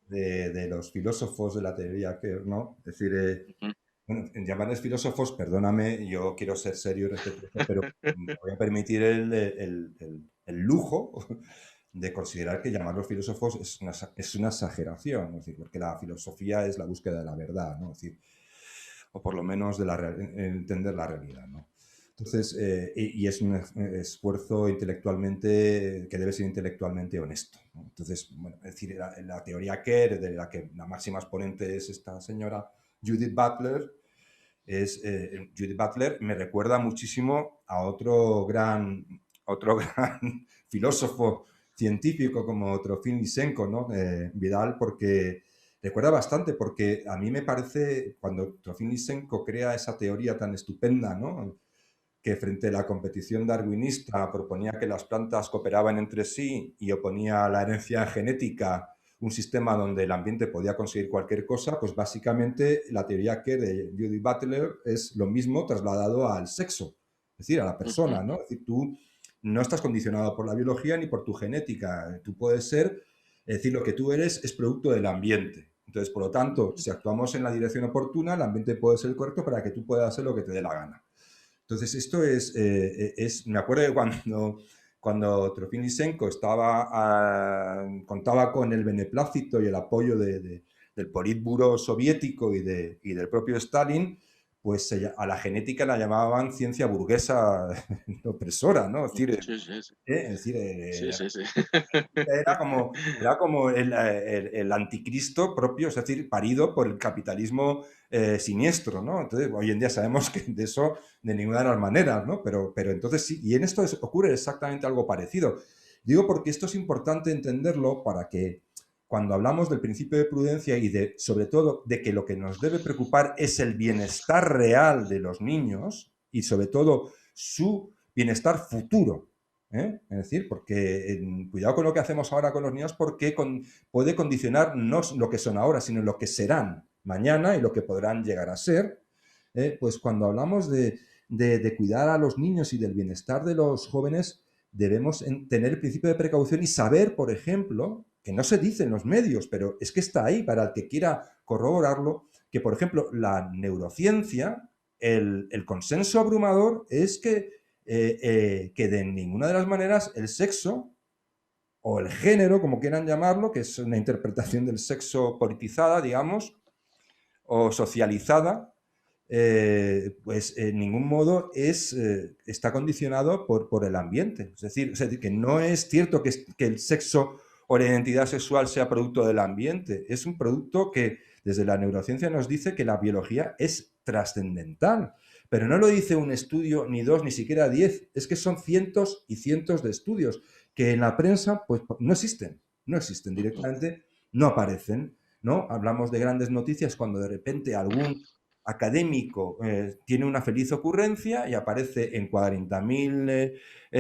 Speaker 3: de los filósofos de la teoría queer, ¿no? Es decir, bueno, en llamarles filósofos, perdóname, yo quiero ser serio y respetuoso, pero me voy a permitir el lujo de considerar que llamarlos filósofos es una exageración, es decir, porque la filosofía es la búsqueda de la verdad, ¿no? Es decir, o por lo menos de entender la realidad, ¿no? Entonces, y es un esfuerzo intelectualmente que debe ser intelectualmente honesto, ¿no? Entonces, bueno, es decir, la teoría Kerr, de la que la máxima exponente es esta señora Judith Butler, Judith Butler me recuerda muchísimo a otro gran filósofo científico como Trofim Lysenko, ¿no? Vidal, porque recuerda bastante, porque a mí me parece, cuando Trofim Lysenko crea esa teoría tan estupenda, ¿no? Que frente a la competición darwinista proponía que las plantas cooperaban entre sí y oponía a la herencia genética un sistema donde el ambiente podía conseguir cualquier cosa, pues básicamente la teoría que de Judith Butler es lo mismo trasladado al sexo, es decir, a la persona, ¿no? Es decir, tú no estás condicionado por la biología ni por tu genética, tú puedes ser, es decir, lo que tú eres es producto del ambiente. Entonces, por lo tanto, si actuamos en la dirección oportuna, el ambiente puede ser el correcto para que tú puedas hacer lo que te dé la gana. Entonces, esto me acuerdo de cuando Trofim Lysenko contaba con el beneplácito y el apoyo del Politburo soviético y del propio Stalin, pues a la genética la llamaban ciencia burguesa opresora, ¿no? Es decir,
Speaker 2: Sí, sí, sí.
Speaker 3: es decir,
Speaker 2: Sí, sí, sí.
Speaker 3: era como el anticristo propio, es decir, parido por el capitalismo siniestro, ¿no? Entonces, hoy en día sabemos que de eso de ninguna de las maneras, ¿no? Pero entonces sí, y en esto ocurre exactamente algo parecido. Digo porque esto es importante entenderlo para que cuando hablamos del principio de prudencia y sobre todo, de que lo que nos debe preocupar es el bienestar real de los niños y sobre todo su bienestar futuro. Es decir, porque cuidado con lo que hacemos ahora con los niños porque puede condicionar no lo que son ahora, sino lo que serán mañana y lo que podrán llegar a ser. Pues cuando hablamos de cuidar a los niños y del bienestar de los jóvenes, debemos tener el principio de precaución y saber, por ejemplo, que no se dice en los medios, pero es que está ahí para el que quiera corroborarlo, que, por ejemplo, la neurociencia, el consenso abrumador es que de ninguna de las maneras el sexo o el género, como quieran llamarlo, que es una interpretación del sexo politizada, digamos, o socializada, pues en ningún modo está condicionado por el ambiente. Es decir, que no es cierto que el sexo o la identidad sexual sea producto del ambiente. Es un producto que desde la neurociencia nos dice que la biología es trascendental. Pero no lo dice un estudio, ni dos, ni siquiera 10. Es que son cientos y cientos de estudios que en la prensa pues, no existen directamente, no aparecen. ¿No? Hablamos de grandes noticias cuando de repente algún académico tiene una feliz ocurrencia y aparece en 40.000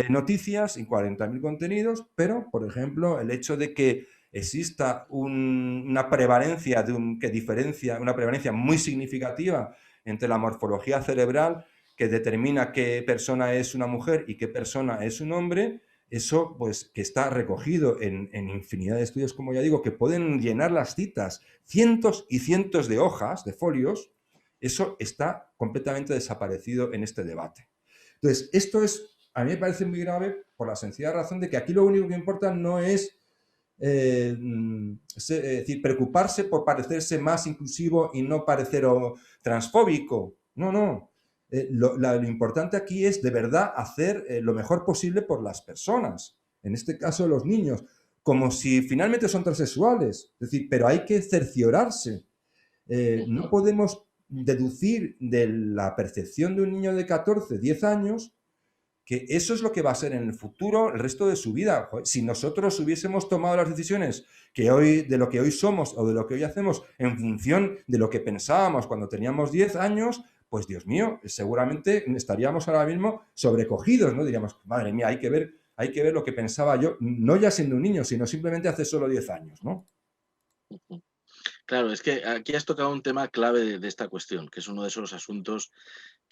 Speaker 3: noticias, en 40.000 contenidos, pero, por ejemplo, el hecho de que exista una prevalencia una prevalencia muy significativa entre la morfología cerebral que determina qué persona es una mujer y qué persona es un hombre, eso pues que está recogido en infinidad de estudios, como ya digo, que pueden llenar las citas, cientos y cientos de hojas, de folios, eso está completamente desaparecido en este debate. Entonces, a mí me parece muy grave por la sencilla razón de que aquí lo único que importa no es decir, preocuparse por parecerse más inclusivo y no parecer transfóbico. No, no. Lo importante aquí es de verdad hacer lo mejor posible por las personas, en este caso los niños, como si finalmente son transexuales. Es decir, pero hay que cerciorarse. No podemos deducir de la percepción de un niño de 14, 10 años que eso es lo que va a ser en el futuro el resto de su vida. Si nosotros hubiésemos tomado las decisiones de lo que hoy somos o de lo que hoy hacemos en función de lo que pensábamos cuando teníamos 10 años, pues Dios mío, seguramente estaríamos ahora mismo sobrecogidos, ¿no? Diríamos, madre mía, hay que ver lo que pensaba yo, no ya siendo un niño, sino simplemente hace solo 10 años, ¿no?
Speaker 2: Claro, es que aquí has tocado un tema clave de esta cuestión, que es uno de esos asuntos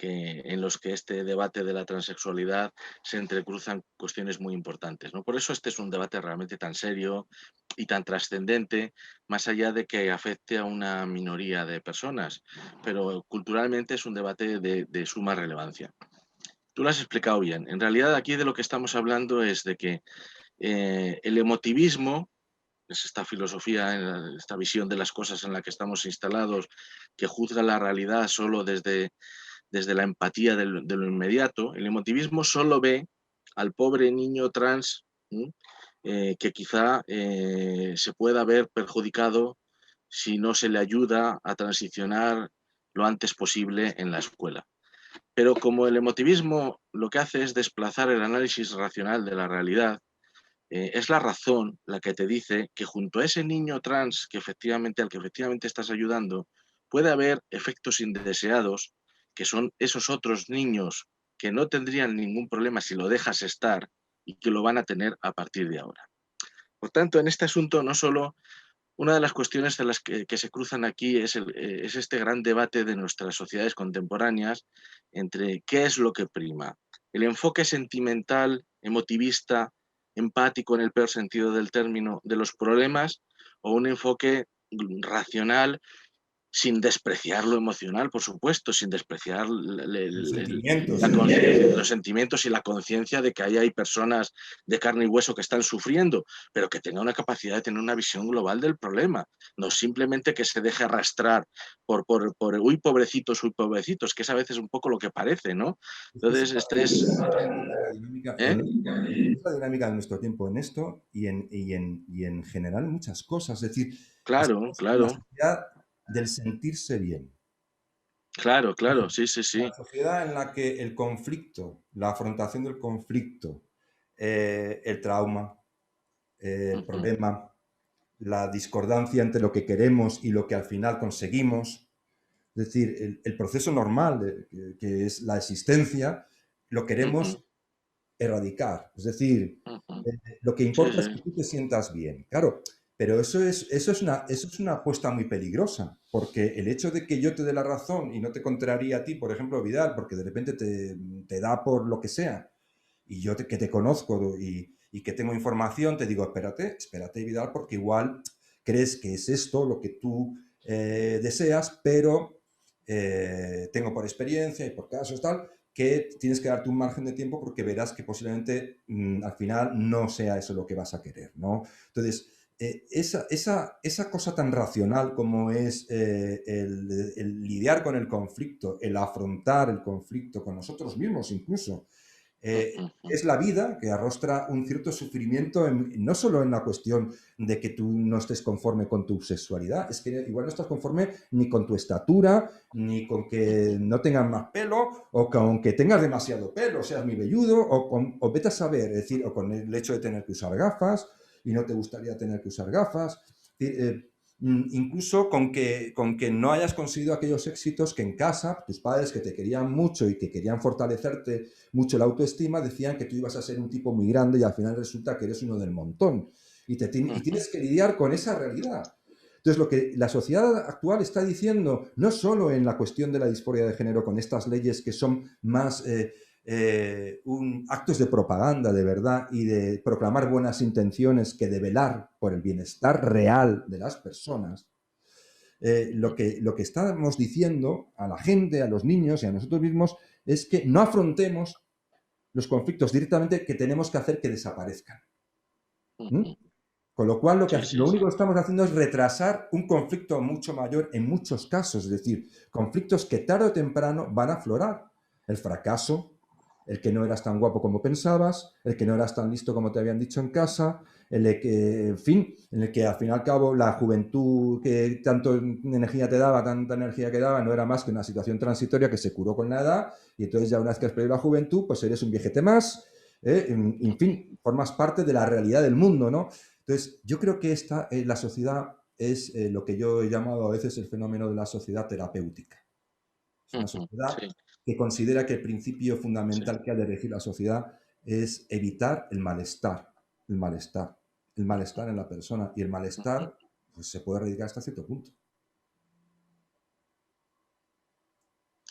Speaker 2: en los que este debate de la transexualidad se entrecruzan cuestiones muy importantes, ¿no? Por eso este es un debate realmente tan serio y tan trascendente, más allá de que afecte a una minoría de personas, pero culturalmente es un debate de suma relevancia. Tú lo has explicado bien. En realidad aquí de lo que estamos hablando es de que el emotivismo, es esta filosofía, esta visión de las cosas en la que estamos instalados, que juzga la realidad solo desde la empatía de lo inmediato. El emotivismo solo ve al pobre niño trans que quizá se pueda ver perjudicado si no se le ayuda a transicionar lo antes posible en la escuela. Pero como el emotivismo lo que hace es desplazar el análisis racional de la realidad, es la razón la que te dice que junto a ese niño trans al que efectivamente estás ayudando, puede haber efectos indeseados, que son esos otros niños que no tendrían ningún problema si lo dejas estar y que lo van a tener a partir de ahora. Por tanto, en este asunto no solo una de las cuestiones de las que se cruzan aquí es este gran debate de nuestras sociedades contemporáneas entre qué es lo que prima. El enfoque sentimental, emotivista, empático en el peor sentido del término, de los problemas, o un enfoque racional sin despreciar lo emocional, por supuesto, sin despreciar
Speaker 3: Los sentimientos.
Speaker 2: los sentimientos y la conciencia de que ahí hay personas de carne y hueso que están sufriendo, pero que tenga una capacidad de tener una visión global del problema, no simplemente que se deje arrastrar uy, pobrecitos, que es a veces un poco lo que parece, ¿no? Entonces, ¿eh?
Speaker 3: Es la dinámica de nuestro tiempo en esto y en general en muchas cosas. Es decir,
Speaker 2: Claro,
Speaker 3: estamos en la
Speaker 2: claro,
Speaker 3: sociedad del sentirse bien.
Speaker 2: claro, claro, sí, sí,
Speaker 3: Una
Speaker 2: sí.
Speaker 3: sociedad en la que el conflicto, la afrontación del conflicto, el trauma, el problema, la discordancia entre lo que queremos y lo que al final conseguimos, es decir, el proceso normal que es la existencia, lo queremos erradicar. Es decir, lo que
Speaker 2: Sí,
Speaker 3: importa es
Speaker 2: sí.
Speaker 3: que tú te sientas bien. Claro, pero eso es una apuesta muy peligrosa, porque el hecho de que yo te dé la razón y no te contraría a ti, por ejemplo, Vidal, porque de repente te da por lo que sea, y yo que te conozco y que tengo información, te digo, espérate, Vidal, porque igual crees que es esto lo que tú deseas, pero tengo por experiencia y por casos tal, que tienes que darte un margen de tiempo porque verás que posiblemente al final no sea eso lo que vas a querer, ¿no? Entonces, esa cosa tan racional como es el lidiar con el conflicto, el afrontar el conflicto con nosotros mismos incluso, es la vida que arrostra un cierto sufrimiento, no solo en la cuestión de que tú no estés conforme con tu sexualidad, es que igual no estás conforme ni con tu estatura, ni con que no tengas más pelo, o con que tengas demasiado pelo, seas muy velludo, o vete a saber, es decir, o con el hecho de tener que usar gafas y no te gustaría tener que usar gafas. Incluso con que no hayas conseguido aquellos éxitos que en casa, tus padres que te querían mucho y que querían fortalecerte mucho la autoestima, decían que tú ibas a ser un tipo muy grande y al final resulta que eres uno del montón. Y tienes que lidiar con esa realidad. Entonces, lo que la sociedad actual está diciendo, no solo en la cuestión de la disforia de género, con estas leyes que son más actos de propaganda de verdad y de proclamar buenas intenciones que de velar por el bienestar real de las personas, lo que estamos diciendo a la gente, a los niños y a nosotros mismos es que no afrontemos los conflictos directamente, que tenemos que hacer que desaparezcan. ¿Mm? Con lo cual,
Speaker 2: Sí, sí,
Speaker 3: lo
Speaker 2: sí.
Speaker 3: único que estamos haciendo es retrasar un conflicto mucho mayor en muchos casos, es decir, conflictos que tarde o temprano van a aflorar. El fracaso, el que no eras tan guapo como pensabas, el que no eras tan listo como te habían dicho en casa, el de que, en fin, en el que al fin y al cabo la juventud que tanto energía te daba, tanta energía que daba, no era más que una situación transitoria que se curó con la edad, y entonces ya una vez que has perdido la juventud, pues eres un viejete más, en fin, formas parte de la realidad del mundo, ¿no? Entonces, yo creo que la sociedad es lo que yo he llamado a veces el fenómeno de la sociedad terapéutica. Es una sociedad
Speaker 2: Sí,
Speaker 3: que considera que el principio
Speaker 2: sí.
Speaker 3: fundamental que ha de regir la sociedad es evitar el malestar, el malestar en la persona. Y el malestar pues, se puede erradicar hasta cierto punto.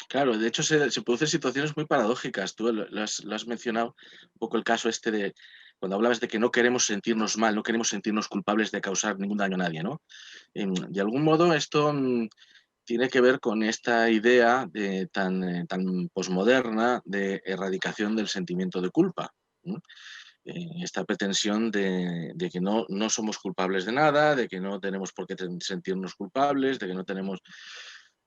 Speaker 2: Claro, de hecho se producen situaciones muy paradójicas. Tú lo has mencionado un poco el caso este de cuando hablabas de que no queremos sentirnos mal, no queremos sentirnos culpables de causar ningún daño a nadie, ¿no? De algún modo esto tiene que ver con esta idea tan posmoderna de erradicación del sentimiento de culpa. ¿No? Esta pretensión de que no somos culpables de nada, de que no tenemos por qué sentirnos culpables, de que no tenemos...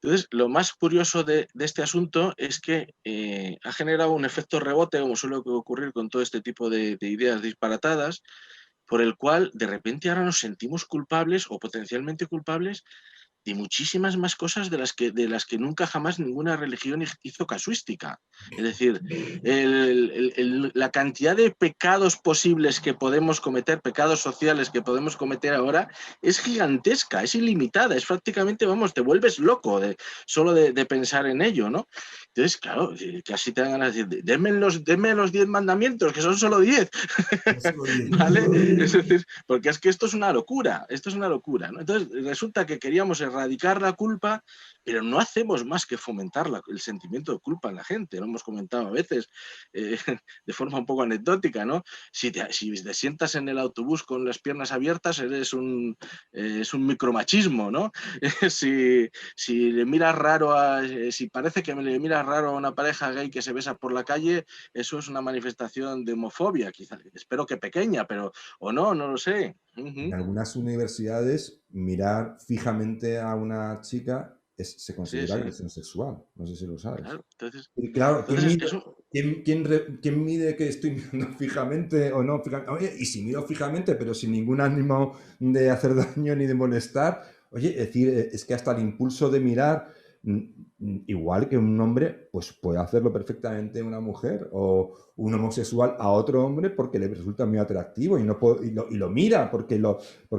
Speaker 2: Entonces, lo más curioso de este asunto es que ha generado un efecto rebote, como suele ocurrir con todo este tipo de ideas disparatadas, por el cual de repente ahora nos sentimos culpables o potencialmente culpables de muchísimas más cosas de las que nunca jamás ninguna religión hizo casuística. Es decir, la cantidad de pecados posibles que podemos cometer, pecados sociales que podemos cometer ahora, es gigantesca, es ilimitada, es prácticamente, vamos, te vuelves loco solo de pensar en ello, ¿no? Entonces, claro, casi te dan ganas de decir, denme los 10 mandamientos, que son solo 10. ¿Vale? Es decir, porque es que esto es una locura, ¿no? Entonces, resulta que queríamos erradicar la culpa, pero no hacemos más que fomentar el sentimiento de culpa en la gente, lo hemos comentado a veces, de forma un poco anecdótica, ¿no? Si te sientas en el autobús con las piernas abiertas, es un micromachismo, ¿no? Si le miras raro si parece que le miras raro a una pareja gay que se besa por la calle, eso es una manifestación de homofobia, quizás, espero que pequeña, pero, o no lo sé.
Speaker 3: En algunas universidades, mirar fijamente a una chica se
Speaker 2: Sí,
Speaker 3: considera
Speaker 2: sí,
Speaker 3: agresión sexual. No sé si lo sabes.
Speaker 2: claro. Entonces,
Speaker 3: Y claro,
Speaker 2: entonces eso,
Speaker 3: ¿quién mide que estoy mirando fijamente o no? Oye, y si miro fijamente, pero sin ningún ánimo de hacer daño ni de molestar, oye, es decir, es que hasta el impulso de mirar, igual que un hombre, pues puede hacerlo perfectamente una mujer o un homosexual a otro hombre porque le resulta muy atractivo y, y lo mira porque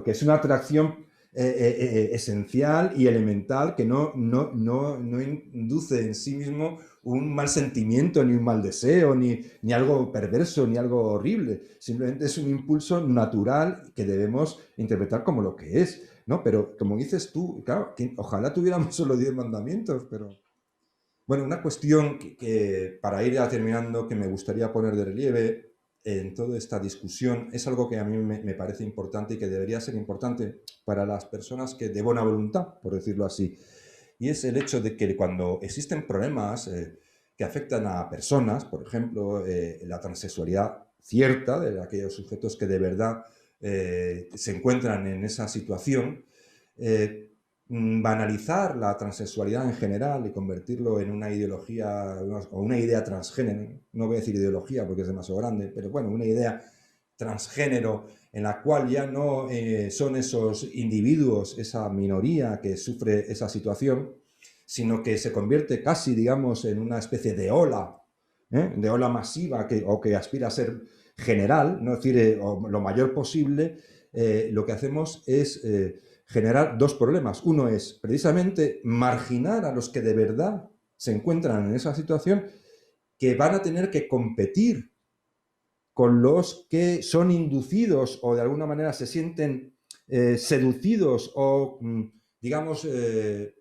Speaker 3: es una atracción esencial y elemental que no induce en sí mismo un mal sentimiento, ni un mal deseo, ni algo perverso, ni algo horrible. Simplemente es un impulso natural que debemos interpretar como lo que es, ¿no? Pero como dices tú, claro, ojalá tuviéramos solo 10 mandamientos, pero... Bueno, una cuestión que para ir ya terminando, que me gustaría poner de relieve en toda esta discusión, es algo que a mí me parece importante y que debería ser importante para las personas que de buena voluntad, por decirlo así, y es el hecho de que cuando existen problemas que afectan a personas, por ejemplo, la transexualidad cierta de aquellos sujetos que de verdad se encuentran en esa situación, eh, banalizar la transexualidad en general y convertirlo en una ideología o una idea transgénero, no voy a decir ideología porque es demasiado grande, pero bueno, una idea transgénero en la cual ya no son esos individuos, esa minoría que sufre esa situación, sino que se convierte casi, digamos, en una especie de ola masiva o que aspira a ser general, no es decir, lo mayor posible, lo que hacemos es generar dos problemas. Uno es precisamente marginar a los que de verdad se encuentran en esa situación, que van a tener que competir con los que son inducidos o de alguna manera se sienten seducidos o, digamos,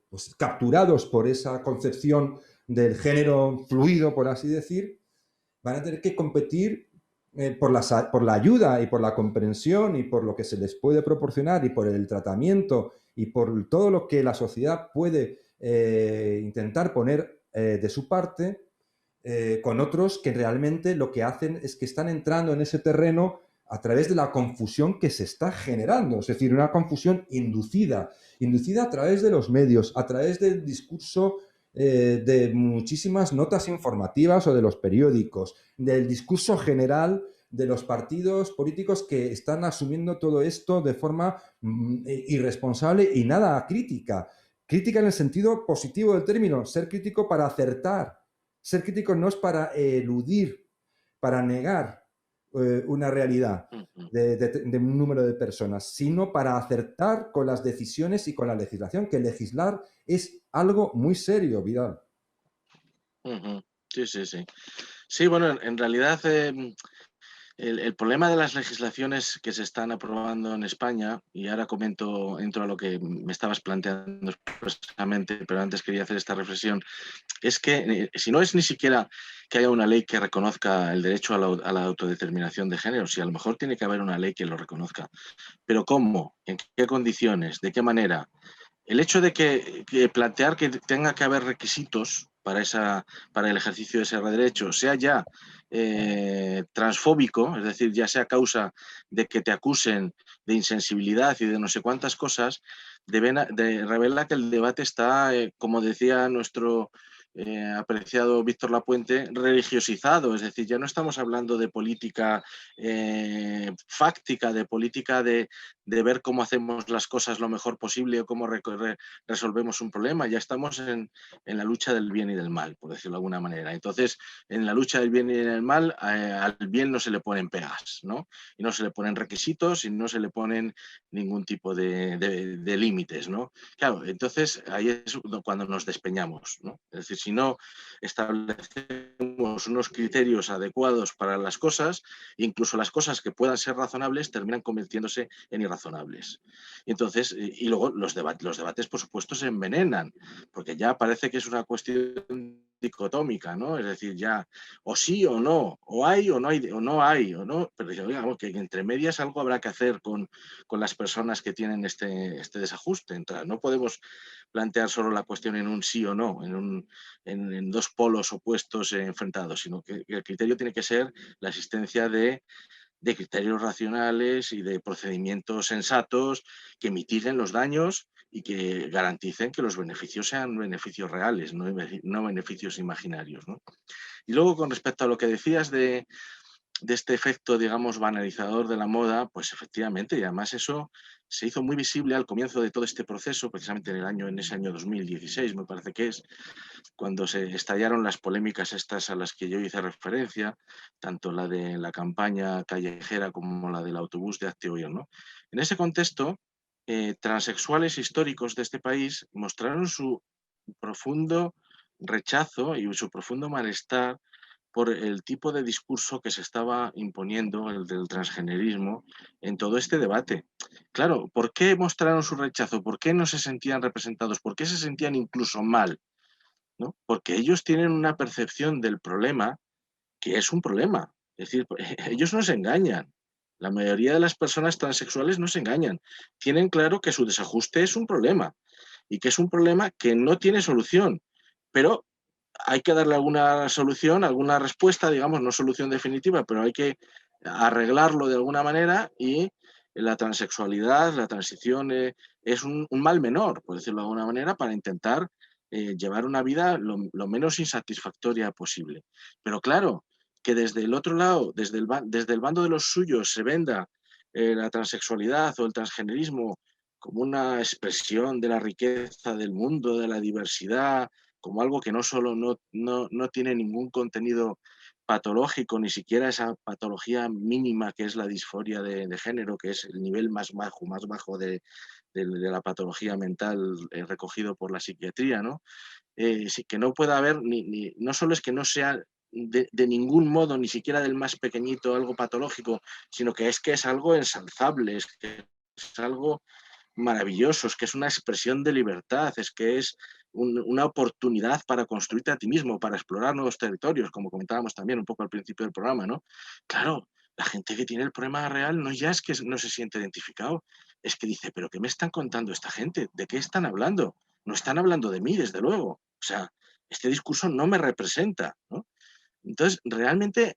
Speaker 3: pues, capturados por esa concepción del género fluido, por así decir, van a tener que competir por la ayuda y por la comprensión y por lo que se les puede proporcionar y por el tratamiento y por todo lo que la sociedad puede intentar poner de su parte, con otros que realmente lo que hacen es que están entrando en ese terreno a través de la confusión que se está generando, es decir, una confusión inducida a través de los medios, a través del discurso de muchísimas notas informativas o de los periódicos, del discurso general de los partidos políticos que están asumiendo todo esto de forma irresponsable y nada crítica. Crítica en el sentido positivo del término, ser crítico para acertar. Ser crítico no es para eludir, para negar una realidad de un número de personas, sino para acertar con las decisiones y con la legislación, que legislar es algo muy serio, Vidal.
Speaker 2: sí, sí, sí. Sí, bueno, en realidad El problema de las legislaciones que se están aprobando en España, y ahora entro a lo que me estabas planteando expresamente, pero antes quería hacer esta reflexión, es que si no es ni siquiera que haya una ley que reconozca el derecho a la autodeterminación de género, si a lo mejor tiene que haber una ley que lo reconozca, pero ¿cómo? ¿En qué condiciones? ¿De qué manera? El hecho de que plantear que tenga que haber requisitos para el ejercicio de ese derecho, sea ya transfóbico, es decir, ya sea causa de que te acusen de insensibilidad y de no sé cuántas cosas, revela que el debate está, como decía nuestro apreciado Víctor Lapuente, religiosizado, es decir, ya no estamos hablando de política fáctica, de política de ver cómo hacemos las cosas lo mejor posible o cómo resolvemos un problema. Ya estamos en la lucha del bien y del mal, por decirlo de alguna manera. Entonces, en la lucha del bien y del mal, al bien no se le ponen pegas, ¿no? Y no se le ponen requisitos y no se le ponen ningún tipo de límites, ¿no? Claro, entonces ahí es cuando nos despeñamos, ¿no? Es decir, si no establecemos unos criterios adecuados para las cosas, incluso las cosas que puedan ser razonables terminan convirtiéndose en irrazonables. Y entonces, y luego los debates, por supuesto, se envenenan, porque ya parece que es una cuestión dicotómica, ¿no? Es decir, ya o sí o no, o hay o no hay, o no hay, o no, pero digamos que entre medias algo habrá que hacer con las personas que tienen este desajuste. Entonces, no podemos plantear solo la cuestión en un sí o no, en dos polos opuestos enfrentados, sino que el criterio tiene que ser la existencia de criterios racionales y de procedimientos sensatos que mitiguen los daños y que garanticen que los beneficios sean beneficios reales, no beneficios imaginarios, ¿no? Y luego, con respecto a lo que decías de este efecto, digamos, banalizador de la moda, pues efectivamente, y además eso se hizo muy visible al comienzo de todo este proceso, precisamente en ese año 2016, me parece que es, cuando se estallaron las polémicas estas a las que yo hice referencia, tanto la de la campaña callejera como la del autobús de Hazte Oír, ¿no? En ese contexto, transexuales históricos de este país mostraron su profundo rechazo y su profundo malestar por el tipo de discurso que se estaba imponiendo, el del transgenerismo, en todo este debate. Claro, ¿por qué mostraron su rechazo? ¿Por qué no se sentían representados? ¿Por qué se sentían incluso mal? ¿No? Porque ellos tienen una percepción del problema que es un problema. Es decir, ellos no se engañan. La mayoría de las personas transexuales no se engañan. Tienen claro que su desajuste es un problema y que es un problema que no tiene solución, pero hay que darle alguna solución, alguna respuesta, digamos, no solución definitiva, pero hay que arreglarlo de alguna manera y la transexualidad, la transición es un mal menor, por decirlo de alguna manera, para intentar llevar una vida lo menos insatisfactoria posible. Pero claro, que desde el otro lado, desde el bando de los suyos, se venda la transexualidad o el transgenerismo como una expresión de la riqueza del mundo, de la diversidad, como algo que no solo no tiene ningún contenido patológico, ni siquiera esa patología mínima que es la disforia de género, que es el nivel más bajo de la patología mental recogido por la psiquiatría, ¿no? Sí, que no pueda haber, no solo es que no sea de ningún modo, ni siquiera del más pequeñito, algo patológico, sino que es algo ensalzable, es que es algo maravilloso, es que es una expresión de libertad, es que es una oportunidad para construirte a ti mismo, para explorar nuevos territorios, como comentábamos también un poco al principio del programa, ¿no? Claro, la gente que tiene el problema real no ya es que no se siente identificado, es que dice, pero ¿qué me están contando esta gente? ¿De qué están hablando? No están hablando de mí, desde luego. O sea, este discurso no me representa, ¿no? Entonces, realmente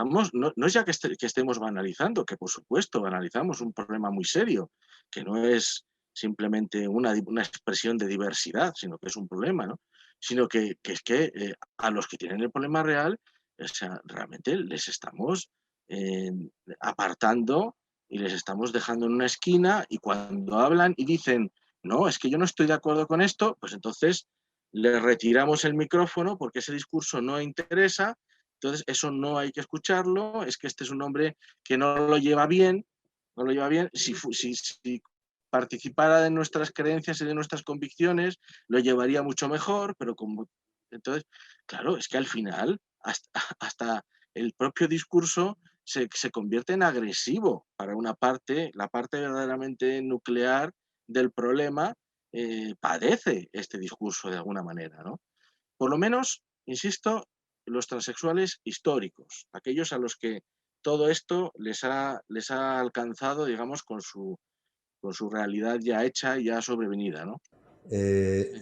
Speaker 2: no es ya que estemos banalizando, que por supuesto banalizamos un problema muy serio, que no es simplemente una expresión de diversidad, sino que es un problema, ¿no? Sino que es que a los que tienen el problema real, o sea, realmente les estamos eh, apartando y les estamos dejando en una esquina y cuando hablan y dicen, no, es que yo no estoy de acuerdo con esto, pues entonces les retiramos el micrófono porque ese discurso no interesa. Entonces, eso no hay que escucharlo, es que este es un hombre que no lo lleva bien, no lo lleva bien. Si participara de nuestras creencias y de nuestras convicciones, lo llevaría mucho mejor, pero como... Entonces, claro, es que al final, hasta el propio discurso se convierte en agresivo para una parte, la parte verdaderamente nuclear del problema padece este discurso de alguna manera, ¿no? Por lo menos, insisto, los transexuales históricos, aquellos a los que todo esto les ha alcanzado, digamos, con su realidad ya hecha y ya sobrevenida, ¿no?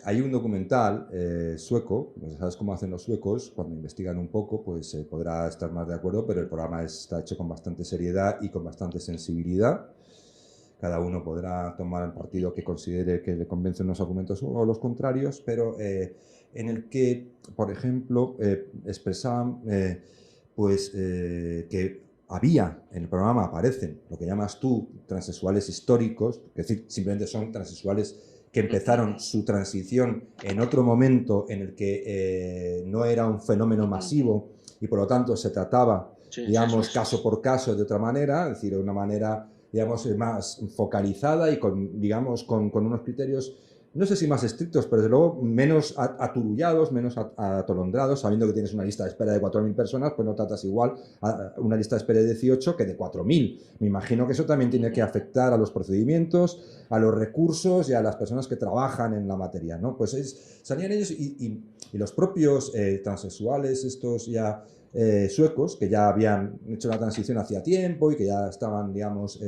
Speaker 3: Hay un documental sueco, pues sabes cómo hacen los suecos, cuando investigan un poco, pues se podrá estar más de acuerdo, pero el programa está hecho con bastante seriedad y con bastante sensibilidad. Cada uno podrá tomar el partido que considere que le convencen los argumentos o los contrarios, pero en el que, por ejemplo, expresaban que había en el programa, aparecen lo que llamas tú transexuales históricos, es decir, simplemente son transexuales que empezaron su transición en otro momento en el que no era un fenómeno masivo y por lo tanto se trataba, digamos, caso por caso de otra manera, es decir, de una manera, digamos, más focalizada y con, digamos, con unos criterios, no sé si más estrictos, pero desde luego menos aturullados, menos atolondrados, sabiendo que tienes una lista de espera de 4.000 personas, pues no tratas igual a una lista de espera de 18 que de 4.000. Me imagino que eso también tiene que afectar a los procedimientos, a los recursos y a las personas que trabajan en la materia, ¿no? Pues salían ellos y los propios transexuales, estos ya suecos, que ya habían hecho la transición hacía tiempo y que ya estaban, digamos,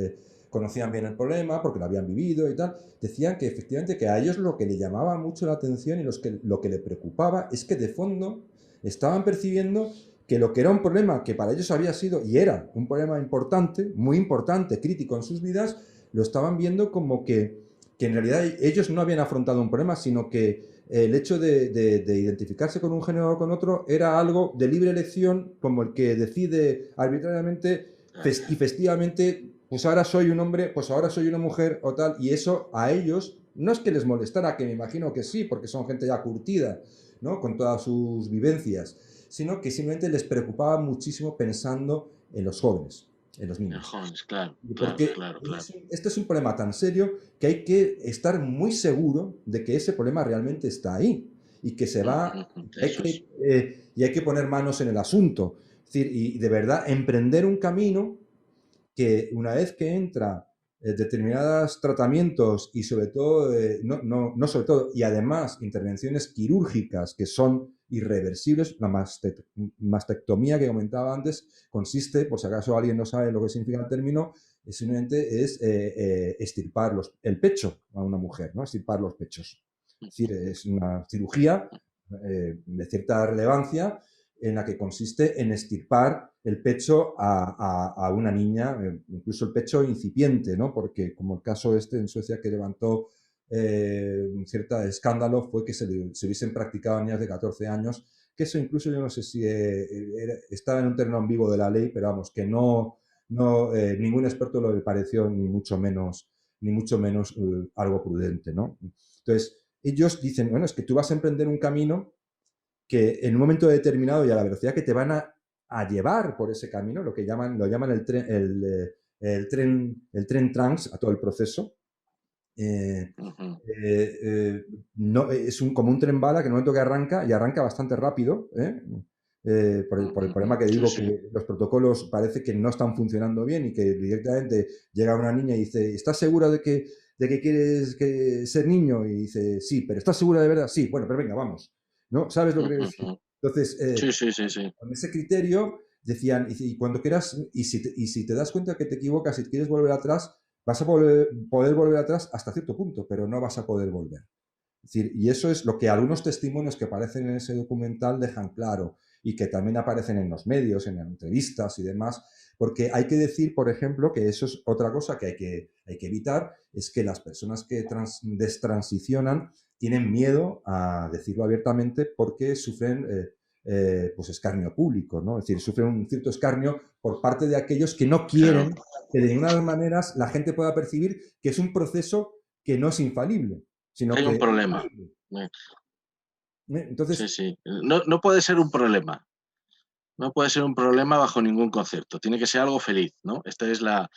Speaker 3: conocían bien el problema porque lo habían vivido y tal, decían que efectivamente que a ellos lo que le llamaba mucho la atención y lo que le preocupaba es que de fondo estaban percibiendo que lo que era un problema que para ellos había sido y era un problema importante, muy importante, crítico en sus vidas, lo estaban viendo como que en realidad ellos no habían afrontado un problema, sino que el hecho de identificarse con un género o con otro era algo de libre elección, como el que decide arbitrariamente y festivamente, pues ahora soy un hombre, pues ahora soy una mujer o tal, y eso a ellos no es que les molestara, que me imagino que sí, porque son gente ya curtida, ¿no? Con todas sus vivencias, sino que simplemente les preocupaba muchísimo pensando en los jóvenes, en los niños.
Speaker 2: Jóvenes, claro,
Speaker 3: Porque
Speaker 2: claro.
Speaker 3: este es un problema tan serio que hay que estar muy seguro de que ese problema realmente está ahí y que se va, y hay que poner manos en el asunto. Es decir, y de verdad emprender un camino que una vez que entra determinados tratamientos y sobre todo, no sobre todo, y además intervenciones quirúrgicas que son irreversibles, la mastectomía que comentaba antes consiste, por si acaso alguien no sabe lo que significa el término, simplemente es extirpar el pecho a una mujer, ¿no? Extirpar los pechos. Es decir, es una cirugía de cierta relevancia en la que consiste en extirpar el pecho a una niña, incluso el pecho incipiente, ¿no? Porque como el caso este en Suecia que levantó un cierto escándalo fue que se hubiesen practicado a niñas de 14 años, que eso incluso yo no sé si estaba en un terreno ambiguo de la ley, pero vamos, que ningún experto lo le pareció ni mucho menos algo prudente, ¿no? Entonces, ellos dicen, bueno, es que tú vas a emprender un camino que en un momento determinado y a la velocidad que te van a llevar por ese camino, lo llaman el tren trans a todo el proceso. No, es como un tren bala que en el momento que arranca, y arranca bastante rápido, por el problema que digo, que los protocolos parece que no están funcionando bien y que directamente llega una niña y dice, ¿estás segura de que quieres ser niño? Y dice, sí, pero ¿estás segura de verdad? Sí, bueno, pero venga, vamos. ¿No? ¿Sabes lo que quiero decir? Entonces, con ese criterio decían, y cuando quieras, y si te das cuenta que te equivocas, si quieres volver atrás, vas a poder volver atrás hasta cierto punto, pero no vas a poder volver. Es decir, y eso es lo que algunos testimonios que aparecen en ese documental dejan claro y que también aparecen en los medios, en entrevistas y demás, porque hay que decir, por ejemplo, que eso es otra cosa que hay que evitar, es que las personas que destransicionan tienen miedo a decirlo abiertamente porque sufren pues escarnio público, ¿no? Es decir, sufren un cierto escarnio por parte de aquellos que no quieren que de ninguna manera la gente pueda percibir que es un proceso que no es infalible, sino
Speaker 2: hay
Speaker 3: que
Speaker 2: un problema.
Speaker 3: Entonces,
Speaker 2: No puede ser un problema. No puede ser un problema bajo ningún concepto. Tiene que ser algo feliz, ¿no? Esta es la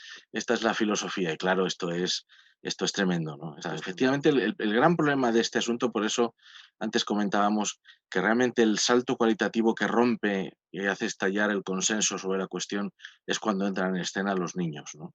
Speaker 2: filosofía. Y claro, esto es Esto es tremendo, ¿no? O sea, efectivamente, el gran problema de este asunto, por eso antes comentábamos que realmente el salto cualitativo que rompe y hace estallar el consenso sobre la cuestión es cuando entran en escena los niños, ¿no?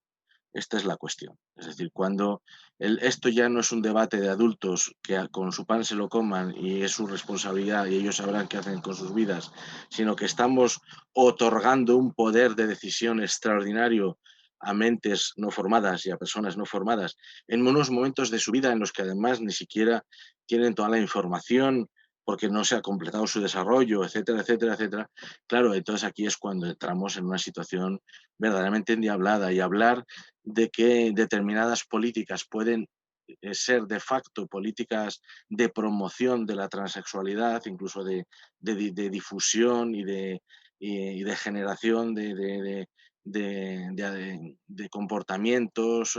Speaker 2: Esta es la cuestión. Es decir, cuando esto ya no es un debate de adultos que con su pan se lo coman y es su responsabilidad y ellos sabrán qué hacen con sus vidas, sino que estamos otorgando un poder de decisión extraordinario a mentes no formadas y a personas no formadas en unos momentos de su vida en los que además ni siquiera tienen toda la información porque no se ha completado su desarrollo, etcétera, etcétera, etcétera. Claro, entonces aquí es cuando entramos en una situación verdaderamente endiablada y hablar de que determinadas políticas pueden ser de facto políticas de promoción de la transexualidad, incluso de difusión y de generación de comportamientos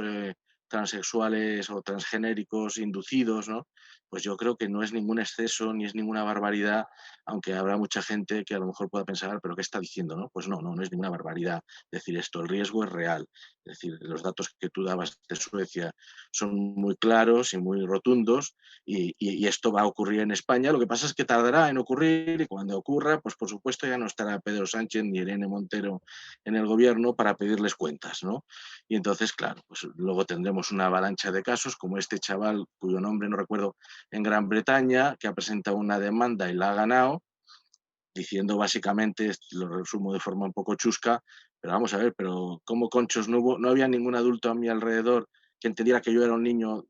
Speaker 2: transexuales o transgénicos inducidos, ¿no? Pues yo creo que no es ningún exceso ni es ninguna barbaridad, aunque habrá mucha gente que a lo mejor pueda pensar, pero ¿qué está diciendo? ¿No? Pues no es ninguna barbaridad decir esto, el riesgo es real. Es decir, los datos que tú dabas de Suecia son muy claros y muy rotundos y esto va a ocurrir en España. Lo que pasa es que tardará en ocurrir y cuando ocurra, pues por supuesto ya no estará Pedro Sánchez ni Irene Montero en el gobierno para pedirles cuentas, ¿no? Y entonces, claro, pues luego tendremos una avalancha de casos como este chaval cuyo nombre no recuerdo en Gran Bretaña, que ha presentado una demanda y la ha ganado, diciendo básicamente, lo resumo de forma un poco chusca, pero vamos a ver, pero ¿cómo conchos no había ningún adulto a mi alrededor que entendiera que yo era un niño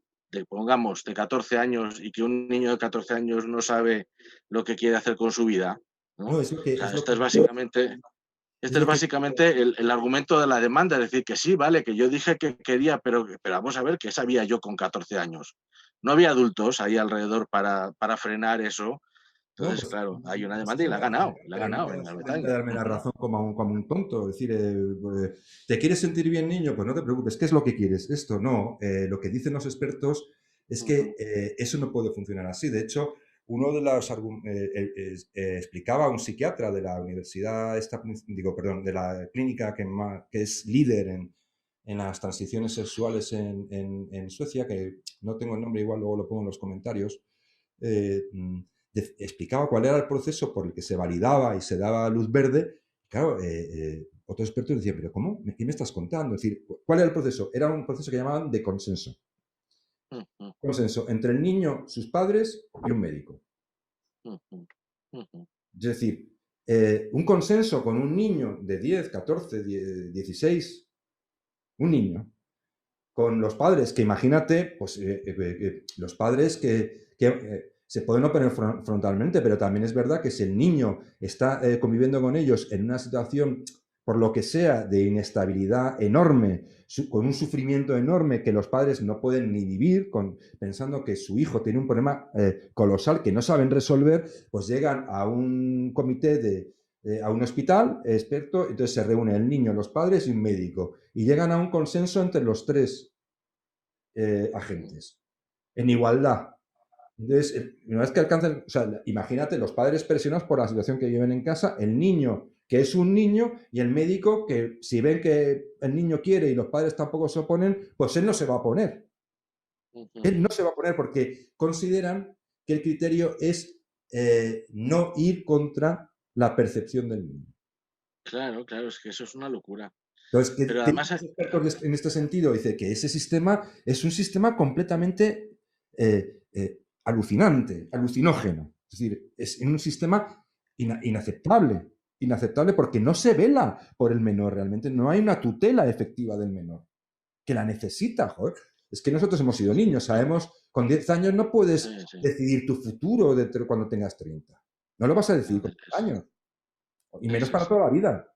Speaker 2: pongamos, de 14 años y que un niño de 14 años no sabe lo que quiere hacer con su vida? ¿No?
Speaker 3: No,
Speaker 2: O sea, este es
Speaker 3: es lo que
Speaker 2: básicamente el argumento de la demanda, es decir, que sí, vale, que yo dije que quería, pero vamos a ver, ¿qué sabía yo con 14 años? No había adultos ahí alrededor para frenar eso.
Speaker 3: no,
Speaker 2: Entonces,
Speaker 3: pues,
Speaker 2: claro, hay una
Speaker 3: es
Speaker 2: demanda y
Speaker 3: eso,
Speaker 2: la ha ganado, y la ha
Speaker 3: pero no
Speaker 2: ganado
Speaker 3: queda
Speaker 2: en Gran
Speaker 3: solamente
Speaker 2: Bretaña.
Speaker 3: darme la razón como un tonto. Es decir, ¿te quieres sentir bien, niño? Pues no te preocupes. ¿Qué es lo que quieres? Esto no. Lo que dicen los expertos es que eso no puede funcionar así. De hecho, uno de los explicaba un psiquiatra de la universidad, digo, perdón, de la clínica que es líder en las transiciones sexuales en Suecia, que no tengo el nombre, igual luego lo pongo en los comentarios. eh, Explicaba cuál era el proceso por el que se validaba y se daba luz verde. Claro, otros expertos decían, pero ¿cómo? ¿Qué me estás contando? Es decir, ¿cuál era el proceso? Era un proceso que llamaban de consenso. Consenso entre el niño, sus padres y un médico. Es decir, un consenso con un niño de 10, 14, 16, un niño, con los padres, que imagínate, pues los padres que se pueden oponer frontalmente, pero también es verdad que si el niño está conviviendo con ellos en una situación, por lo que sea, de inestabilidad enorme, con un sufrimiento enorme que los padres no pueden ni vivir, pensando que su hijo tiene un problema colosal que no saben resolver, pues llegan a un comité a un hospital experto, entonces se reúne el niño, los padres y un médico, y llegan a un consenso entre los tres agentes, en igualdad. Entonces, una vez que alcanzan, o sea, imagínate los padres presionados por la situación que viven en casa, el niño que es un niño y el médico que si ven que el niño quiere y los padres tampoco se oponen, pues él no se va a oponer. Él no se va a oponer porque consideran que el criterio es no ir contra la percepción del niño.
Speaker 2: Claro, claro, es que eso es una locura.
Speaker 3: Entonces,
Speaker 2: Pero
Speaker 3: ¿qué
Speaker 2: además,
Speaker 3: dicen los expertos en este sentido? Dice que ese sistema es un sistema completamente alucinante, alucinógeno. Es decir, es un sistema inaceptable, inaceptable porque no se vela por el menor realmente, no hay una tutela efectiva del menor, que la necesita, joder. Es que nosotros hemos sido niños, sabemos, con 10 años no puedes decidir tu futuro cuando tengas 30. No lo vas a decidir con 10 años, y menos para toda la vida.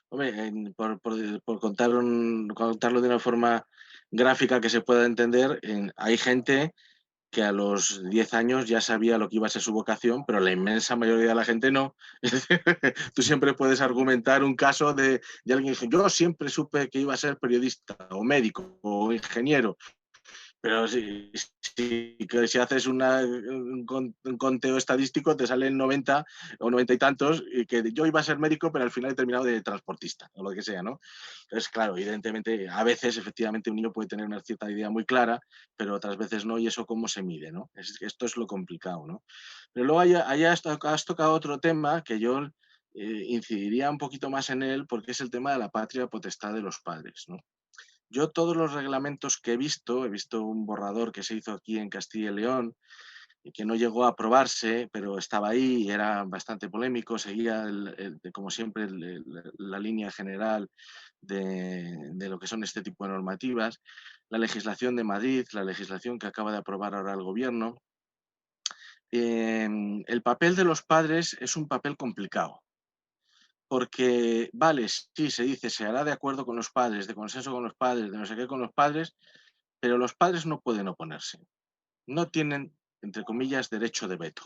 Speaker 2: Hombre, por contarlo de una forma gráfica que se pueda entender, hay gente que a los 10 años ya sabía lo que iba a ser su vocación, pero la inmensa mayoría de la gente no. Tú siempre puedes argumentar un caso de alguien que dice, yo siempre supe que iba a ser periodista o médico o ingeniero. Pero si haces un conteo estadístico, te salen 90 o 90 y tantos, y que yo iba a ser médico, pero al final he terminado de transportista, o lo que sea, ¿no? Entonces, claro, evidentemente, a veces, efectivamente, un niño puede tener una cierta idea muy clara, pero otras veces no, y eso cómo se mide, ¿no? Esto es lo complicado, ¿no? Pero luego allá has tocado otro tema que yo incidiría un poquito más en él, porque es el tema de la patria potestad de los padres, ¿no? Yo todos los reglamentos que he visto un borrador que se hizo aquí en Castilla y León y que no llegó a aprobarse, pero estaba ahí y era bastante polémico, seguía, como siempre, la línea general de lo que son este tipo de normativas, la legislación de Madrid, la legislación que acaba de aprobar ahora el Gobierno. El papel de los padres es un papel complicado. Porque, vale, sí, se dice, se hará de acuerdo con los padres, de consenso con los padres, de no sé qué con los padres, pero los padres no pueden oponerse. No tienen, entre comillas, derecho de veto.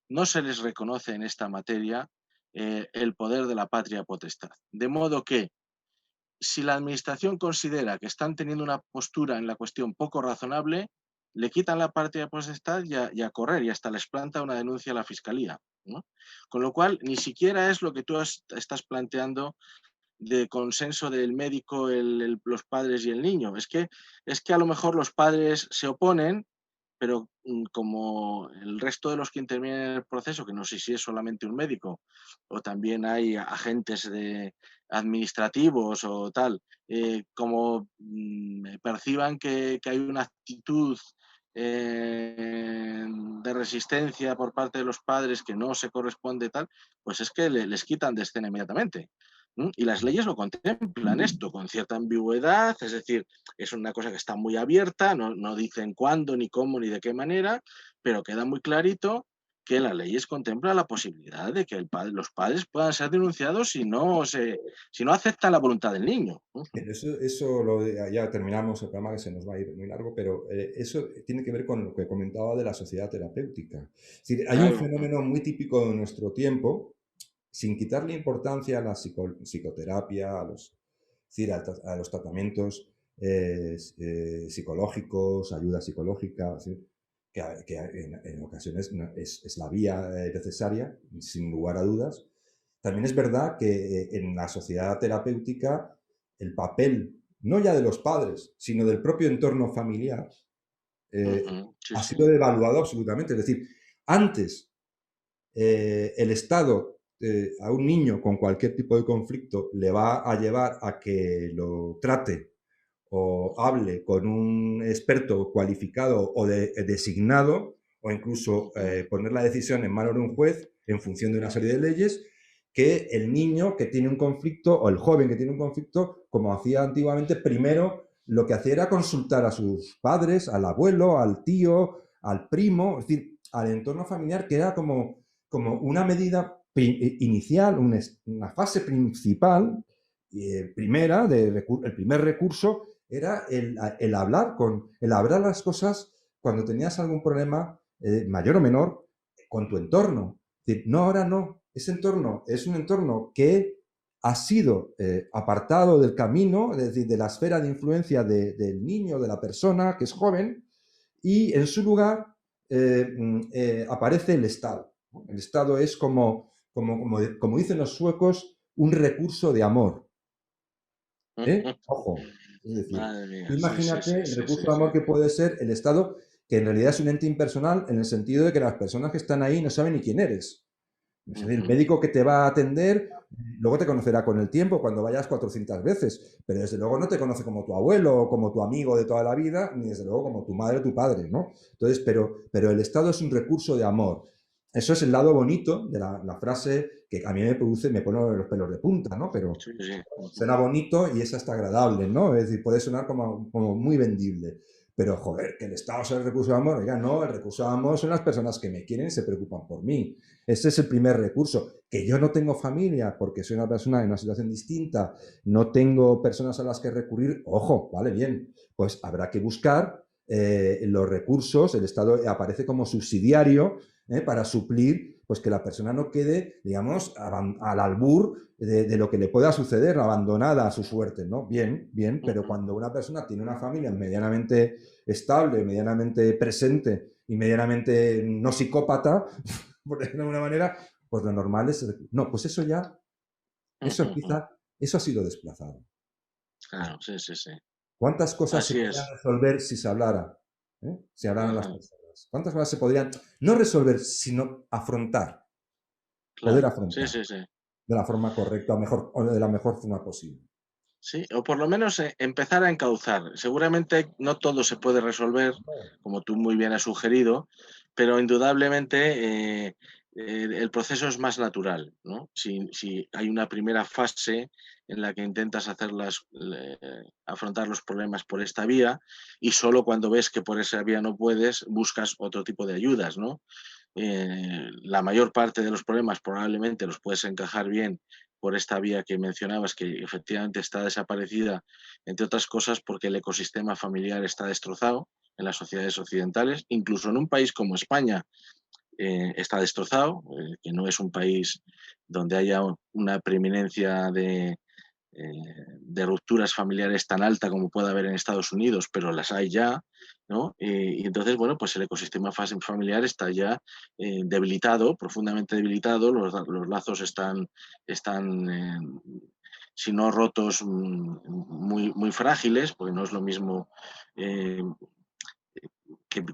Speaker 2: No se les reconoce en esta materia el poder de la patria potestad. De modo que, si la administración considera que están teniendo una postura en la cuestión poco razonable, le quitan la patria potestad y a correr, y hasta les planta una denuncia a la fiscalía, ¿no? Con lo cual, ni siquiera es lo que tú estás planteando de consenso del médico, los padres y el niño. Es que a lo mejor los padres se oponen, pero como el resto de los que intervienen en el proceso, que no sé si es solamente un médico o también hay agentes administrativos o tal, como perciban que hay una actitud de resistencia por parte de los padres que no se corresponde tal, pues es que les quitan de escena inmediatamente. Y las leyes lo contemplan esto con cierta ambigüedad, es decir, es una cosa que está muy abierta, no dicen cuándo, ni cómo, ni de qué manera, pero queda muy clarito que las leyes contemplan la posibilidad de que los padres puedan ser denunciados si no aceptan la voluntad del niño.
Speaker 3: Pero ya terminamos el programa, que se nos va a ir muy largo, pero eso tiene que ver con lo que comentaba de la sociedad terapéutica. Es decir, hay un
Speaker 2: Claro.
Speaker 3: fenómeno muy típico de nuestro tiempo, sin quitarle importancia a la psicoterapia, es decir, a los tratamientos psicológicos, ayuda psicológica, es decir, que en ocasiones es la vía necesaria, sin lugar a dudas. También es verdad que en la sociedad terapéutica el papel, no ya de los padres, sino del propio entorno familiar,
Speaker 2: Sí,
Speaker 3: ha
Speaker 2: sí.
Speaker 3: sido devaluado absolutamente. Es decir, antes el Estado a un niño con cualquier tipo de conflicto le va a llevar a que lo trate o hable con un experto cualificado o designado, o incluso poner la decisión en manos de un juez en función de una serie de leyes, que el niño que tiene un conflicto o el joven que tiene un conflicto, como hacía antiguamente, primero lo que hacía era consultar a sus padres, al abuelo, al tío, al primo, es decir, al entorno familiar, que era como una medida inicial, una fase principal, primera, el primer recurso era el hablar las cosas cuando tenías algún problema, mayor o menor, con tu entorno. Es decir, no, ahora no. Ese entorno es un entorno que ha sido apartado del camino, es decir, de la esfera de influencia del niño, de la persona que es joven, y en su lugar aparece el Estado. El Estado es como dicen los suecos, un recurso de amor. Ojo. Es decir,
Speaker 2: Madre mía, sí, sí,
Speaker 3: imagínate
Speaker 2: sí,
Speaker 3: el
Speaker 2: sí, sí,
Speaker 3: recurso de
Speaker 2: sí.
Speaker 3: amor que puede ser el Estado, que en realidad es un ente impersonal en el sentido de que las personas que están ahí no saben ni quién eres. Es decir, el médico que te va a atender, luego te conocerá con el tiempo cuando vayas 400 veces, pero desde luego no te conoce como tu abuelo o como tu amigo de toda la vida, ni desde luego como tu madre o tu padre, ¿no? Entonces, pero el Estado es un recurso de amor. Eso es el lado bonito de la frase que a mí me pone los pelos de punta, ¿no? Pero
Speaker 2: Sí, sí.
Speaker 3: suena bonito y es hasta agradable, ¿no? Es decir, puede sonar como muy vendible. Pero, joder, que el Estado sea el recurso de amor. Oiga, no, el recurso de amor son las personas que me quieren y se preocupan por mí. Ese es el primer recurso. Que yo no tengo familia porque soy una persona en una situación distinta, no tengo personas a las que recurrir, ojo, vale, bien. Pues habrá que buscar los recursos, el Estado aparece como subsidiario para suplir pues que la persona no quede, digamos, al albur de lo que le pueda suceder, abandonada a su suerte, ¿no? Bien, bien, pero cuando una persona tiene una familia medianamente estable, medianamente presente y medianamente no psicópata, por decirlo de alguna manera, pues lo normal es... No, pues eso ya, eso ha sido desplazado.
Speaker 2: Claro, sí, sí, sí.
Speaker 3: ¿Cuántas cosas se
Speaker 2: Así
Speaker 3: podrían
Speaker 2: es.
Speaker 3: resolver si se hablara? Si hablaran las
Speaker 2: Ajá,
Speaker 3: personas. ¿Cuántas cosas se podrían no resolver, sino afrontar? Poder
Speaker 2: claro, sí,
Speaker 3: afrontar
Speaker 2: sí, sí.
Speaker 3: de la forma correcta o de la mejor forma posible.
Speaker 2: Sí, o por lo menos empezar a encauzar. Seguramente no todo se puede resolver, como tú muy bien has sugerido, pero indudablemente el proceso es más natural, ¿no? Si hay una primera fase en la que intentas afrontar los problemas por esta vía y solo cuando ves que por esa vía no puedes, buscas otro tipo de ayudas, ¿no? La mayor parte de los problemas probablemente los puedes encajar bien por esta vía que mencionabas, que efectivamente está desaparecida, entre otras cosas porque el ecosistema familiar está destrozado en las sociedades occidentales, incluso en un país como España está destrozado, que no es un país donde haya una preeminencia de rupturas familiares tan alta como puede haber en Estados Unidos, pero las hay ya, ¿no? Y entonces, bueno, pues el ecosistema familiar está ya debilitado, profundamente debilitado, los lazos están si no rotos, muy, muy frágiles, porque no es lo mismo eh,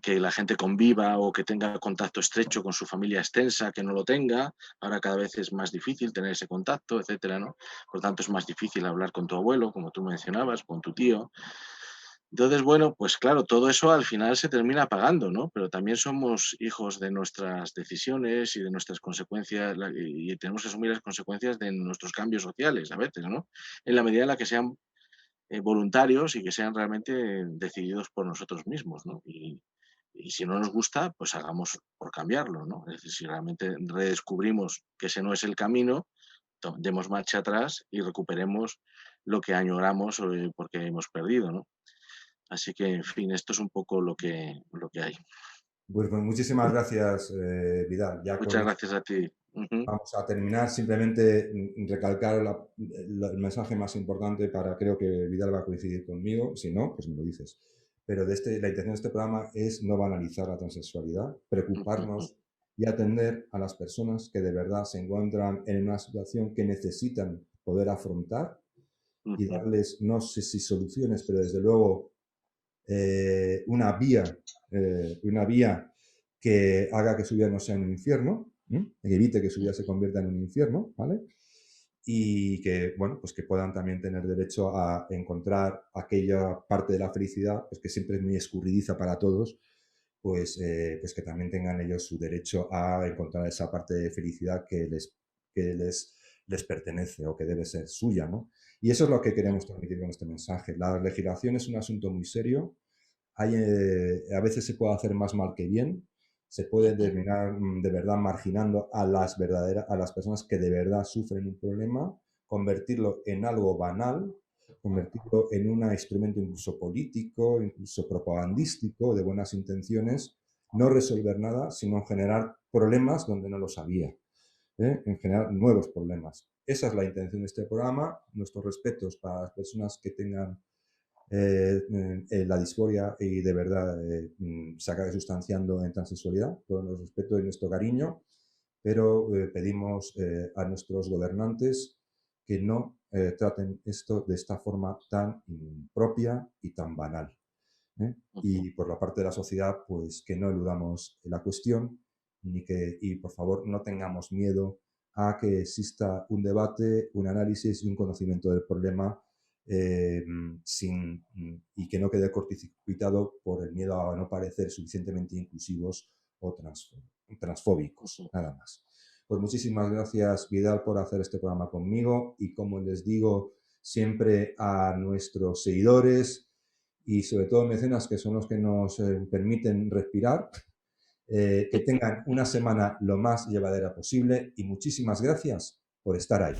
Speaker 2: que la gente conviva o que tenga contacto estrecho con su familia extensa, que no lo tenga. Ahora cada vez es más difícil tener ese contacto, etcétera, ¿no? Por lo tanto, es más difícil hablar con tu abuelo, como tú mencionabas, con tu tío. Entonces, bueno, pues claro, todo eso al final se termina pagando, ¿no? Pero también somos hijos de nuestras decisiones y de nuestras consecuencias, y tenemos que asumir las consecuencias de nuestros cambios sociales a veces, ¿no? En la medida en la que sean voluntarios y que sean realmente decididos por nosotros mismos, ¿no? Y si no nos gusta, pues hagamos por cambiarlo, ¿no? Es decir, si realmente redescubrimos que ese no es el camino, demos marcha atrás y recuperemos lo que añoramos porque hemos perdido, ¿no? Así que, en fin, esto es un poco lo que hay.
Speaker 3: Pues muchísimas gracias, Vidal. Ya con
Speaker 2: Muchas
Speaker 3: esto
Speaker 2: gracias a ti. Ujú,
Speaker 3: vamos a terminar. Simplemente recalcar el mensaje más importante creo que Vidal va a coincidir conmigo. Si no, pues me lo dices. Pero la intención de este programa es no banalizar la transexualidad,
Speaker 2: ujú,
Speaker 3: preocuparnos y atender a las personas que de verdad se encuentran en una situación que necesitan poder afrontar y
Speaker 2: ujú,
Speaker 3: darles, no sé si soluciones, pero desde luego una vía que haga que su vida no sea un infierno, que evite que su vida se convierta en un infierno, ¿vale? Y que, bueno, pues que puedan también tener derecho a encontrar aquella parte de la felicidad, pues que siempre es muy escurridiza para todos, pues que también tengan ellos su derecho a encontrar esa parte de felicidad que les pertenece o que debe ser suya, ¿no? Y eso es lo que queremos transmitir con este mensaje. La legislación es un asunto muy serio. A veces se puede hacer más mal que bien. Se puede terminar de verdad marginando a las personas que de verdad sufren un problema, convertirlo en algo banal, convertirlo en un instrumento incluso político, incluso propagandístico, de buenas intenciones, no resolver nada, sino generar problemas donde no los había, en generar nuevos problemas. Esa es la intención de este programa. Nuestros respetos para las personas que tengan la disforia y de verdad se acabe sustanciando en transexualidad. Todo nuestro respeto y nuestro cariño, pero pedimos a nuestros gobernantes que no traten esto de esta forma tan impropia y tan banal.
Speaker 2: ujú.
Speaker 3: Y por la parte de la sociedad, pues que no eludamos la cuestión y por favor no tengamos miedo a que exista un debate, un análisis y un conocimiento del problema eh, y que no quede cortocircuitado por el miedo a no parecer suficientemente inclusivos o transfóbicos, nada más. Pues muchísimas gracias, Vidal, por hacer este programa conmigo y como les digo siempre a nuestros seguidores, y sobre todo mecenas que son los que nos permiten respirar, que tengan una semana lo más llevadera posible y muchísimas gracias por estar ahí.